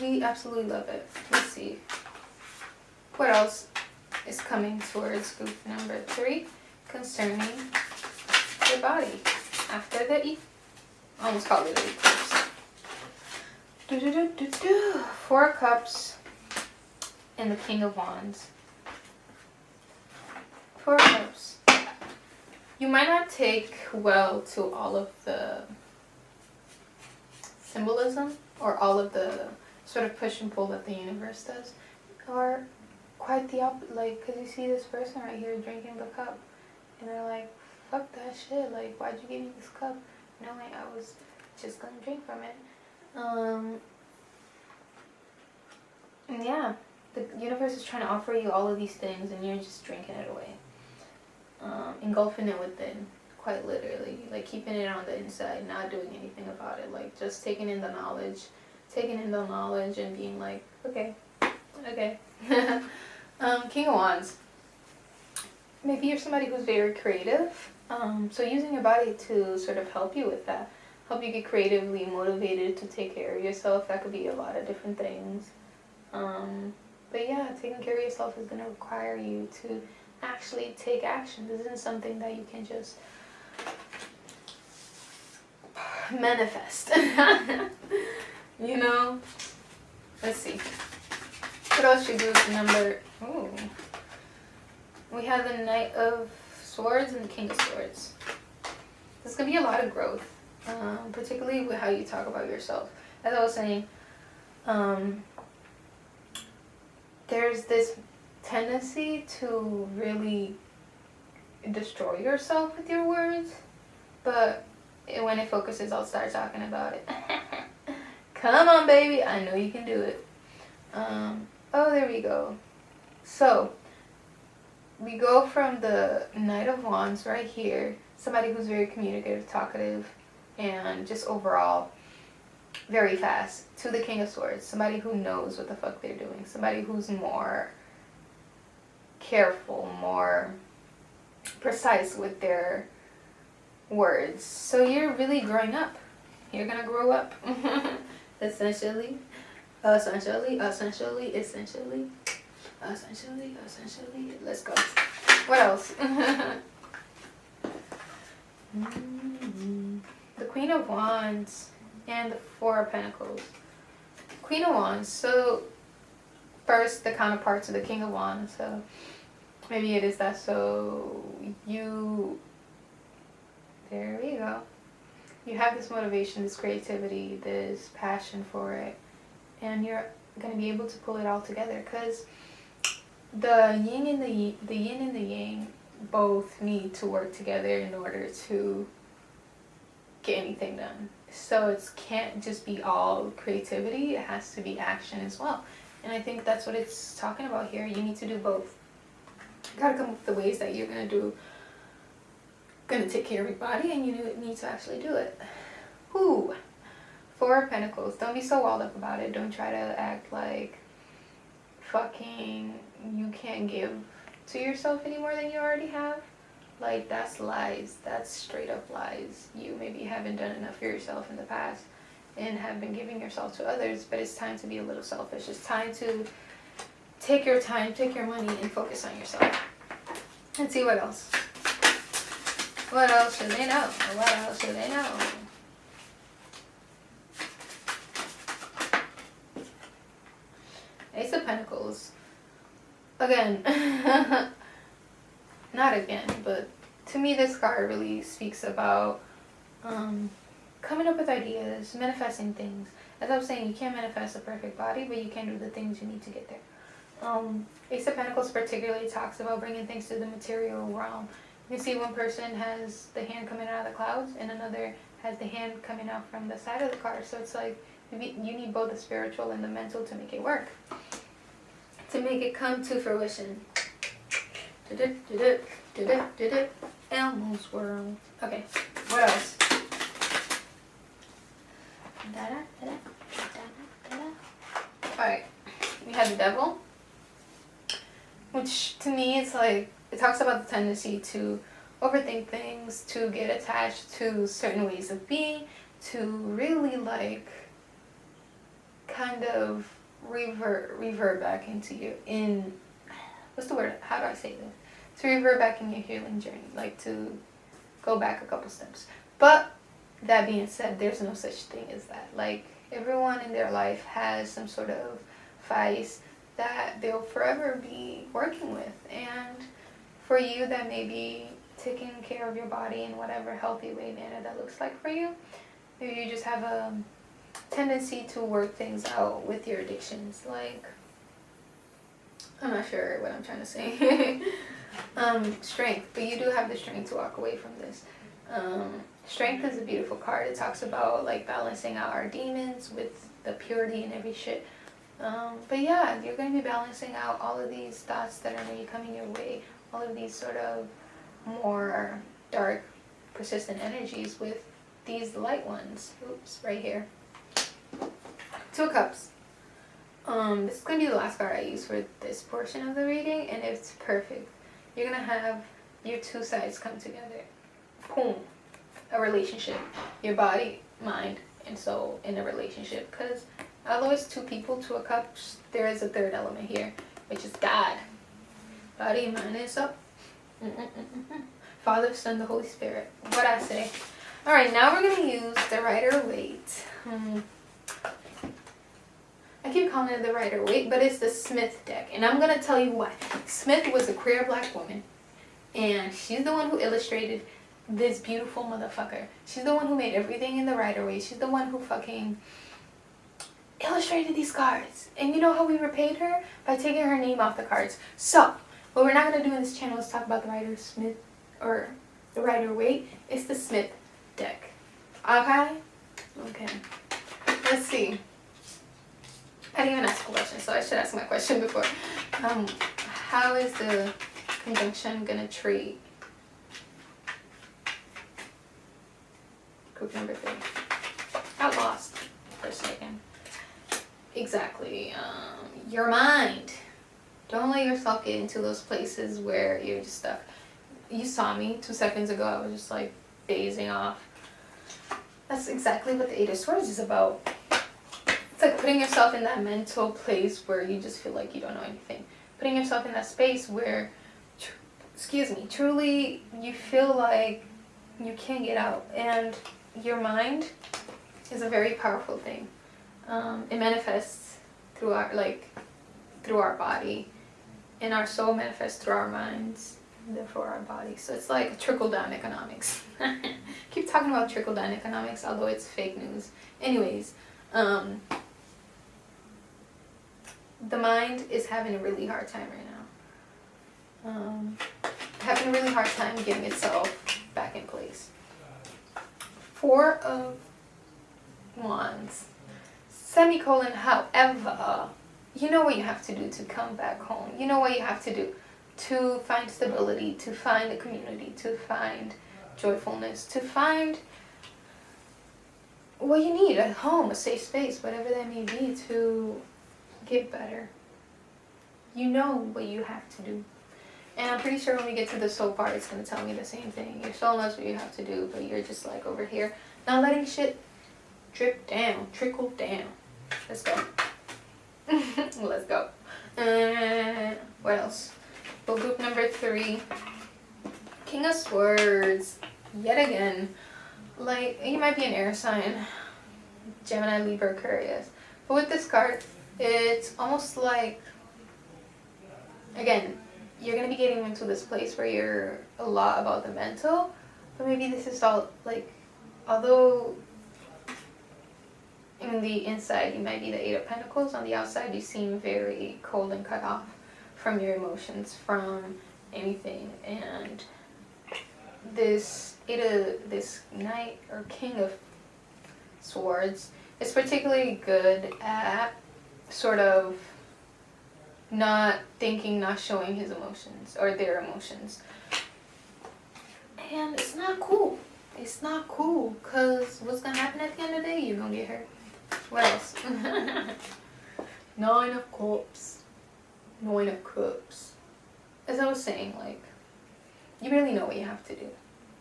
We absolutely love it. Let's see. What else is coming towards group number 3 concerning your body after the almost called it eclipse. 4 Cups and the King of Wands. 4 Cups. You might not take well to all of the symbolism or all of the sort of push and pull that the universe does, or quite the opposite. Like, because you see this person right here drinking the cup, and they're like, fuck that shit, like, why'd you give me this cup knowing I was just gonna drink from it? And yeah, the universe is trying to offer you all of these things, and you're just drinking it away, engulfing it within, quite literally, like keeping it on the inside, not doing anything about it, like just taking in the knowledge and being like, okay. King of Wands. Maybe you're somebody who's very creative, so using your body to sort of help you with that, help you get creatively motivated to take care of yourself. That could be a lot of different things. But yeah, taking care of yourself is going to require you to actually take action. This isn't something that you can just manifest. You know? Let's see. What else should group number... Ooh. We have the Knight of Swords and the King of Swords. There's going to be a lot of growth, particularly with how you talk about yourself. As I was saying, there's this tendency to really destroy yourself with your words, but when it focuses, I'll start talking about it. Come on, baby, I know you can do it. Oh, there we go. So we go from the Knight of Wands right here, somebody who's very communicative, talkative, and just overall very fast, to the King of Swords, somebody who knows what the fuck they're doing, somebody who's more careful, more precise with their words. So you're really growing up. You're gonna grow up. Essentially. Let's go. What else? The Queen of Wands and the 4 of Pentacles. Queen of Wands. So first, the counterpart to the King of Wands. So maybe it is that. So there we go. You have this motivation, this creativity, this passion for it, and you're going to be able to pull it all together, because the yin and the yang both need to work together in order to get anything done. So it can't just be all creativity, it has to be action as well. And I think that's what it's talking about here. You need to do both. You gotta come up with the ways that you're gonna take care of your body, and you need to actually do it. Ooh, 4 of Pentacles. Don't be so walled up about it. Don't try to act like fucking you can't give to yourself any more than you already have. Like, that's lies. That's straight up lies. You maybe haven't done enough for yourself in the past and have been giving yourself to others, but it's time to be a little selfish. It's time to take your time, take your money, and focus on yourself. And see what else. What else should they know? What else should they know? again, not again, but to me this card really speaks about coming up with ideas, manifesting things. As I was saying, you can't manifest a perfect body, but you can do the things you need to get there. Ace of Pentacles particularly talks about bringing things to the material realm. You can see one person has the hand coming out of the clouds and another has the hand coming out from the side of the card. So it's like you need both the spiritual and the mental to make it work, to make it come to fruition. Elmo's world. Okay, what else? Alright, we have the devil, which to me it's like, it talks about the tendency to overthink things, to get attached to certain ways of being, to really like kind of revert back into your, what's the word, how do I say this? To revert back in your healing journey, like to go back a couple steps. But that being said, there's no such thing as that. Like, everyone in their life has some sort of vice that they'll forever be working with. And for you, that may be taking care of your body in whatever healthy way, manner that looks like for you. Maybe you just have a tendency to work things out with your addictions. Like, I'm not sure what I'm trying to say. Strength, but you do have the strength to walk away from this. Strength is a beautiful card. It talks about like balancing out our demons with the purity and every shit. But yeah, you're going to be balancing out all of these thoughts that are going to be coming your way, all of these sort of more dark, persistent energies with these light ones. Oops, right here. Two of Cups. This is going to be the last card I use for this portion of the reading, and it's perfect. You're going to have your two sides come together. Boom. A relationship. Your body, mind, and soul in a relationship. Because although it's two people, two of Cups, there is a third element here, which is God. Body and mind and soul. Father, Son, the Holy Spirit. What I say. Alright, now we're going to use the Rider-Waite. I keep calling it the Rider-Waite, but it's the Smith deck. And I'm going to tell you why. Smith was a queer black woman. And she's the one who illustrated this beautiful motherfucker. She's the one who made everything in the Rider-Waite. She's the one who fucking illustrated these cards. And you know how we repaid her? By taking her name off the cards. So, what we're not going to do in this channel is talk about the Rider-Smith or the Rider-Waite. It's the Smith deck. Okay? Okay. Let's see. I didn't even ask a question, so I should ask my question before. How is the conjunction going to treat group number 3? I lost for a second. Exactly. Your mind. Don't let yourself get into those places where you're just stuck. You saw me 2 seconds ago. I was just like dazing off. That's exactly what the Eight of Swords is about. It's like putting yourself in that mental place where you just feel like you don't know anything. Putting yourself in that space where, truly you feel like you can't get out. And your mind is a very powerful thing. It manifests through our body, and our soul manifests through our minds, and therefore our body. So it's like trickle-down economics. Keep talking about trickle-down economics, although it's fake news. Anyways, the mind is having a really hard time right now. Having a really hard time getting itself back in place. 4 of Wands. Semicolon, however, you know what you have to do to come back home. You know what you have to do to find stability, to find a community, to find joyfulness, to find what you need, a home, a safe space, whatever that may be, to get better. You know what you have to do. And I'm pretty sure when we get to the soul part, it's going to tell me the same thing. Your soul knows what you have to do, but you're just like over here, not letting shit drip down, trickle down. Let's go. Let's go. What else? Well, group number 3. King of Swords. Yet again. Like, you might be an air sign. Gemini, Libra, Aquarius. But with this card, it's almost like again, you're going to be getting into this place where you're a lot about the mental, but maybe this is all, like, although in the inside you might be the Eight of Pentacles, on the outside you seem very cold and cut off from your emotions, from anything. And this Knight or King of Swords is particularly good at sort of not thinking, not showing his emotions or their emotions. And it's not cool. It's not cool, because what's going to happen at the end of the day? You're going to get hurt. What else? Nine of Cups. Nine of Cups. As I was saying, like, you really know what you have to do.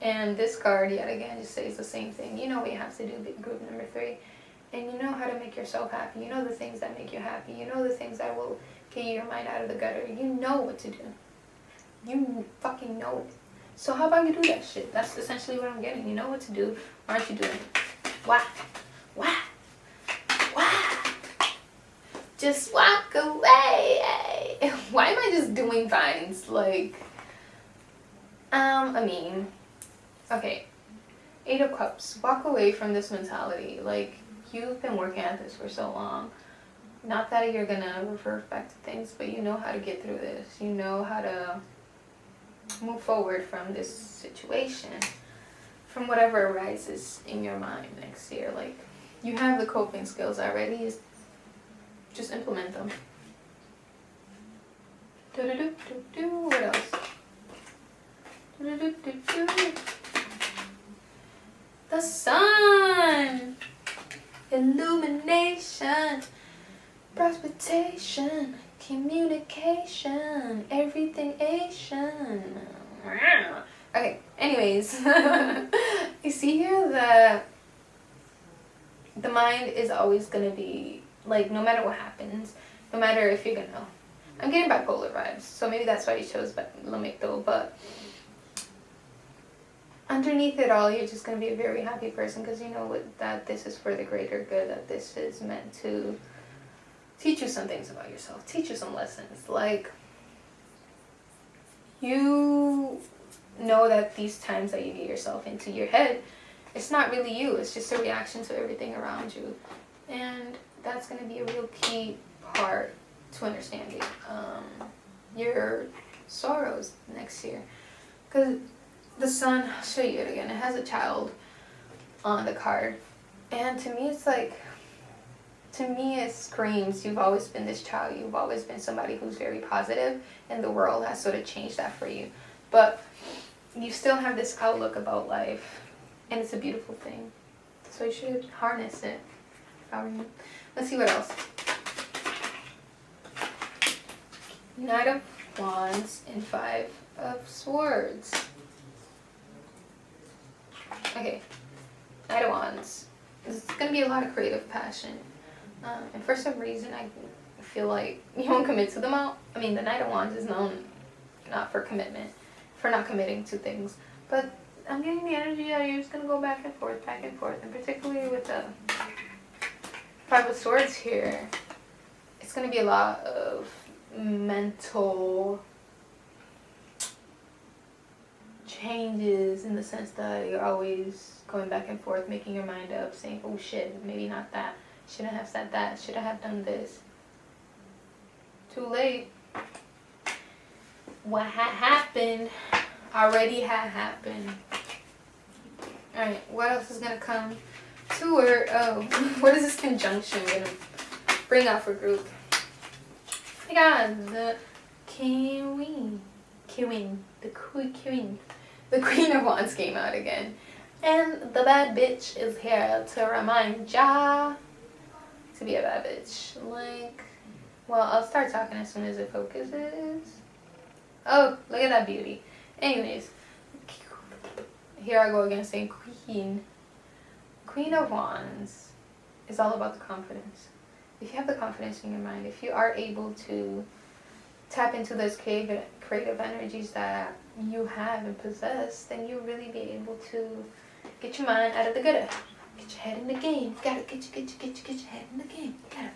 And this card, yet again, just says the same thing. You know what you have to do, group number 3. And you know how to make yourself happy. You know the things that make you happy. You know the things that will get your mind out of the gutter. You know what to do. You fucking know it. So how about you do that shit? That's essentially what I'm getting. You know what to do. Why aren't you doing it? Why? Why? Why? Just walk away. Why am I just doing vines? Like, I mean, okay. 8 of Cups. Walk away from this mentality. Like, you've been working at this for so long. Not that you're gonna revert back to things, but you know how to get through this. You know how to move forward from this situation, from whatever arises in your mind next year. Like, you have the coping skills already, just implement them. What else? The sun, illumination, prosperity, communication, everything Asian. Okay, anyways. You see here that the mind is always going to be, like, no matter what happens, no matter if you're going to, I'm getting bipolar vibes, so maybe that's why you chose Lamictal, but underneath it all, you're just going to be a very happy person, because you know that this is for the greater good, that this is meant to teach you some things about yourself, teach you some lessons. Like, you know that these times that you get yourself into your head, it's not really you, it's just a reaction to everything around you. And that's going to be a real key part to understanding your sorrows next year. Because the sun, I'll show you it again, it has a child on the card. And to me, it's like, to me, it screams, you've always been this child. You've always been somebody who's very positive, and the world has sort of changed that for you. But you still have this outlook about life, and it's a beautiful thing. So you should harness it. Let's see what else. Knight of Wands and 5 of Swords. Okay, Knight of Wands. There's going to be a lot of creative passion. And for some reason, I feel like you won't commit to them all. I mean, the Knight of Wands is known not for commitment, for not committing to things. But I'm getting the energy that you're just going to go back and forth, and particularly with the 5 of Swords here, it's going to be a lot of mental changes, in the sense that you're always going back and forth, making your mind up, saying, oh shit, maybe not that. Shouldn't have said that. Should I have done this? Too late. What had happened already had happened. Alright, what else is going to come to her? Oh, what is this conjunction going to bring out for group? Oh my god, the Queen. The Queen of Wands came out again. And the bad bitch is here to remind ya to be a bad bitch. Like, well, I'll start talking as soon as it focuses. Oh, look at that beauty. Anyways, here I go again saying Queen. Queen of Wands is all about the confidence. If you have the confidence in your mind, if you are able to tap into those creative energies that you have and possess, then you'll really be able to get your mind out of the gutter. Get your head in the game. You gotta get your head in the game. You gotta.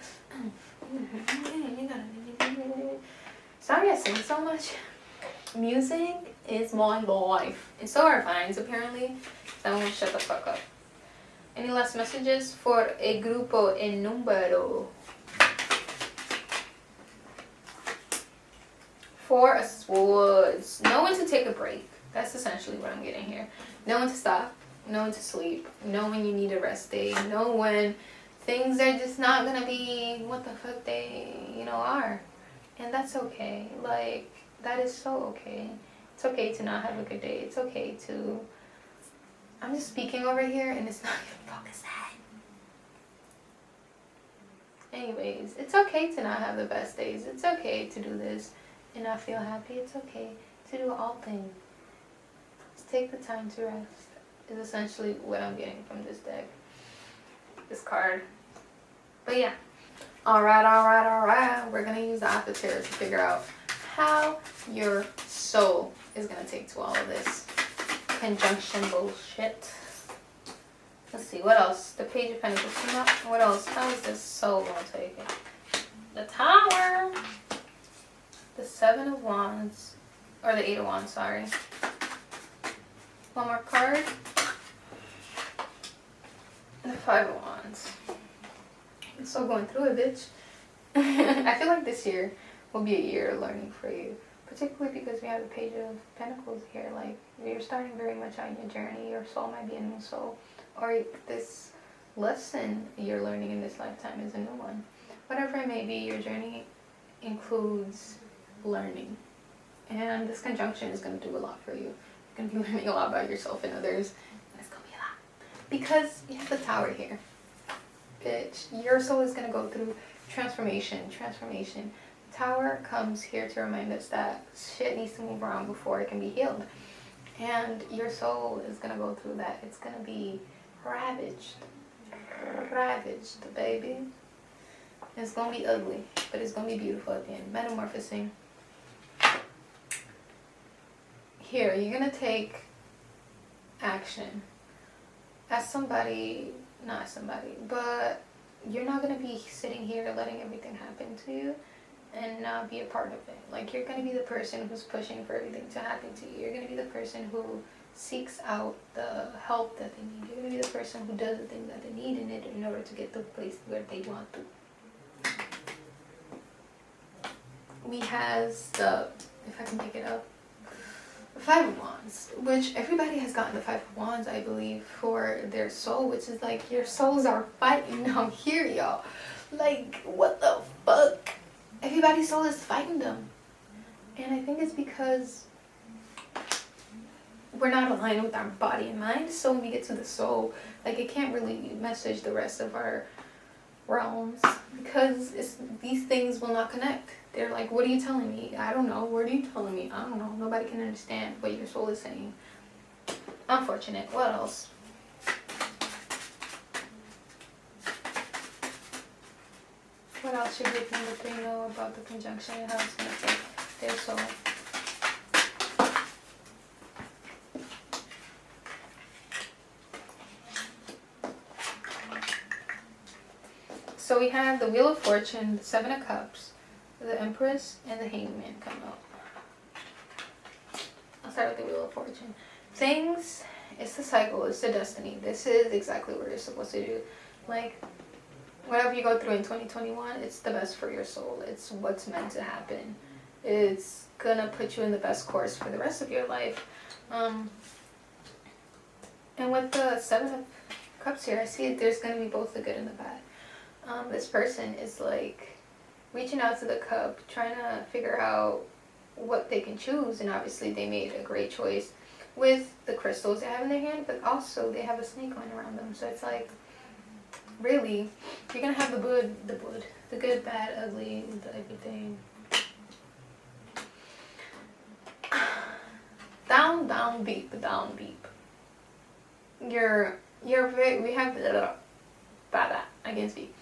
Sorry I sing so much. Music is my life. And so are vines, apparently. So I'm gonna shut the fuck up. Any last messages for el grupo en número? Four of Swords. Know when to take a break. That's essentially what I'm getting here. Know when to stop. Know when to sleep. Know when you need a rest day. Know when things are just not gonna be what the fuck they, are. And that's okay. Like, that is so okay. It's okay to not have a good day. It's okay to... I'm just speaking over here and it's not even focused at. Anyways, it's okay to not have the best days. It's okay to do this and not feel happy. It's okay to do all things. Just take the time to rest is essentially what I'm getting from this deck. This card. But yeah. Alright. We're going to use the opposite tarot to figure out how your soul is going to take to all of this conjunction bullshit. Let's see, what else? The Page of Pentacles came up. What else? How is this soul going to take it? The Tower. The Seven of Wands. Or the Eight of Wands, sorry. One more card. And the Five of Wands. I'm still going through it, bitch. I feel like this year will be a year of learning for you. Particularly because we have the Page of Pentacles here. Like, you're starting very much on your journey. Your soul might be a new soul. Or this lesson you're learning in this lifetime is a new one. Whatever it may be, your journey includes learning. And this conjunction is going to do a lot for you. You're going to be learning a lot about yourself and others. And it's going to be a lot. Because you have the Tower here. Bitch, your soul is going to go through transformation. The Tower comes here to remind us that shit needs to move around before it can be healed. And your soul is going to go through that. It's going to be ravaged, baby. It's going to be ugly, but it's going to be beautiful at the end. Metamorphosing. Here, you're going to take action. As somebody, not somebody, but you're not going to be sitting here letting everything happen to you and not be a part of it. Like, you're going to be the person who's pushing for everything to happen to you. You're going to be the person who seeks out the help that they need. You're going to be the person who does the things that they need in order to get to the place where they want to. We has the, if I can pick it up, the Five of Wands, which everybody has gotten the Five of Wands, I believe, for their soul, which is like, your souls are fighting out here, y'all. Like, what the fuck? Everybody's soul is fighting them. And I think it's because we're not aligned with our body and mind. So when we get to the soul, like, it can't really message the rest of our realms because these things will not connect. They're like, what are you telling me? I don't know. What are you telling me? I don't know. Nobody can understand what your soul is saying. Unfortunate. What else? What else should group number 3 know about the conjunction and how it's going to take their soul? So we have the Wheel of Fortune, the Seven of Cups, the Empress, and the Hangman come out. I'll start with the Wheel of Fortune. Things, it's the cycle, it's the destiny. This is exactly what you're supposed to do. Like, whatever you go through in 2021, it's the best for your soul. It's what's meant to happen. It's gonna put you in the best course for the rest of your life. And with the Seven of Cups here, I see there's gonna be both the good and the bad. This person is like reaching out to the cup, trying to figure out what they can choose, and obviously they made a great choice with the crystals they have in their hand, but also they have a snake going around them. So it's like, really, you're gonna have the good, bad, ugly, the everything. Down, beep. We have I can speak.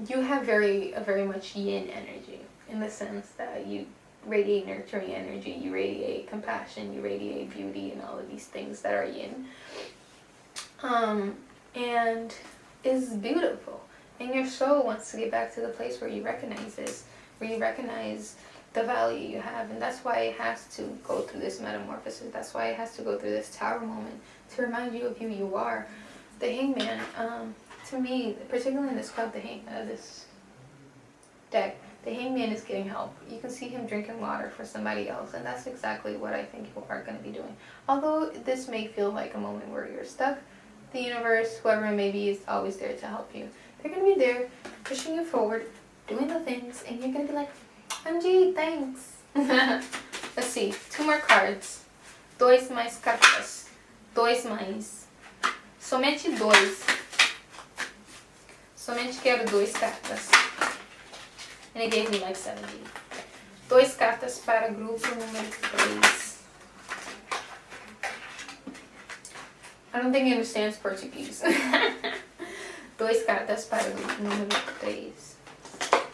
You have very much yin energy in the sense that you radiate nurturing energy, you radiate compassion, you radiate beauty, and all of these things that are yin. And is beautiful. And your soul wants to get back to the place where you recognize this, where you recognize the value you have. And that's why it has to go through this metamorphosis. That's why it has to go through this tower moment to remind you of who you are. The Hangman, to me, particularly in this card, this deck, the Hangman is getting help. You can see him drinking water for somebody else, and that's exactly what I think you are going to be doing. Although this may feel like a moment where you're stuck, the universe, whoever it may be, is always there to help you. They're going to be there, pushing you forward, doing the things, and you're going to be like, MG, thanks. Let's see, 2 more cards. Dois mais cartas. Dois mais. Somente dois. Somente quero 2 cartas. And it gave me like 70. 2 cartas para grupo número 3. I don't think he understands Portuguese. 2 cartas para grupo número 3.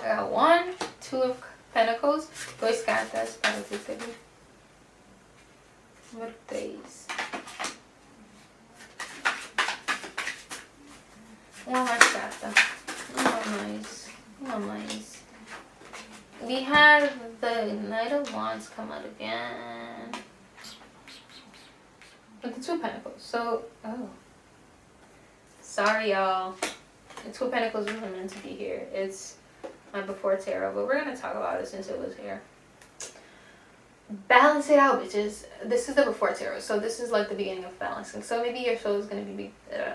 I got 1, 2 of Pentacles, 2 cartas para grupo número 3. Uma mais carta. Uma mais. We have the Knight of Wands come out again. With the 2 of Pentacles. So, oh. Sorry, y'all. The 2 of Pentacles wasn't meant to be here. It's my before tarot, but we're going to talk about it since it was here. Balance it out, bitches. This is the before tarot, so this is like the beginning of balancing. So maybe your soul is going to be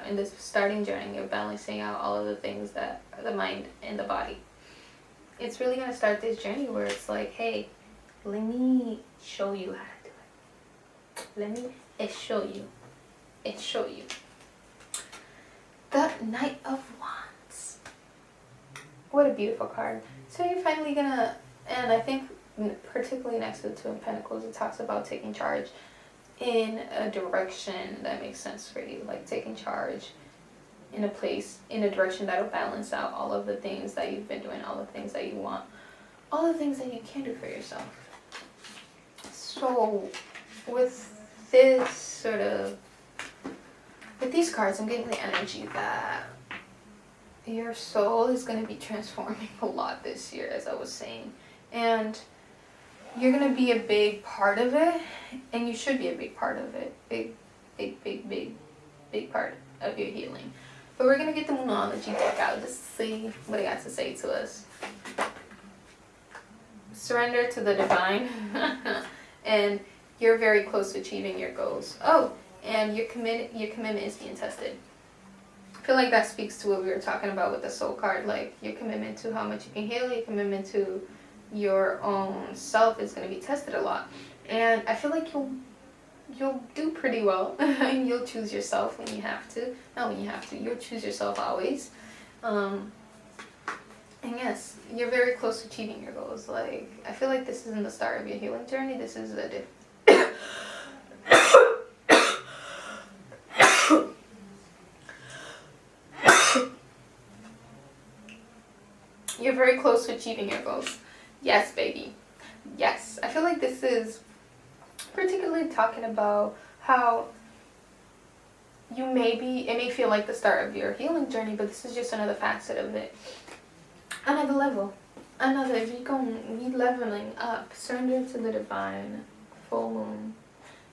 in this starting journey. You're balancing out all of the things that are the mind and the body. It's really going to start this journey where it's like, hey, let me show you how to do it. Let me show you. Show you. The Knight of Wands. What a beautiful card. So you're finally going to, and I think particularly next to the 2 of Pentacles, it talks about taking charge in a direction that makes sense for you. Like taking charge in a place, in a direction that'll balance out all of the things that you've been doing, all the things that you want, all the things that you can do for yourself. So with this sort of, with these cards, I'm getting the energy that your soul is going to be transforming a lot this year, as I was saying. And you're going to be a big part of it, and you should be a big part of it. Big part of your healing. But we're going to get the Moonology deck out just to see what it got to say to us. Surrender to the divine. And you're very close to achieving your goals. Oh, and your commitment is being tested. I feel like that speaks to what we were talking about with the soul card. Like your commitment to how much you can heal, your commitment to your own self is going to be tested a lot. And I feel like you'll do pretty well. And you'll choose yourself when you have to. Not when you have to. You'll choose yourself always. And yes, you're very close to achieving your goals. Like, I feel like this isn't the start of your healing journey. This is the You're very close to achieving your goals. Yes, baby. Yes. I feel like this is particularly talking about how it may feel like the start of your healing journey, but this is just another facet of it. Another level. You're going to be leveling up. Surrender to the divine. Full moon.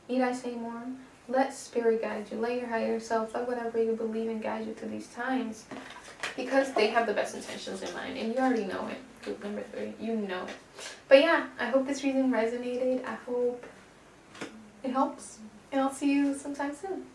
Need I say more? Let spirit guide you. Let your higher self, let whatever you believe in guide you through these times. Because they have the best intentions in mind. And you already know it. Group number 3. You know it. But yeah, I hope this reading resonated. I hope it helps. And I'll see you sometime soon.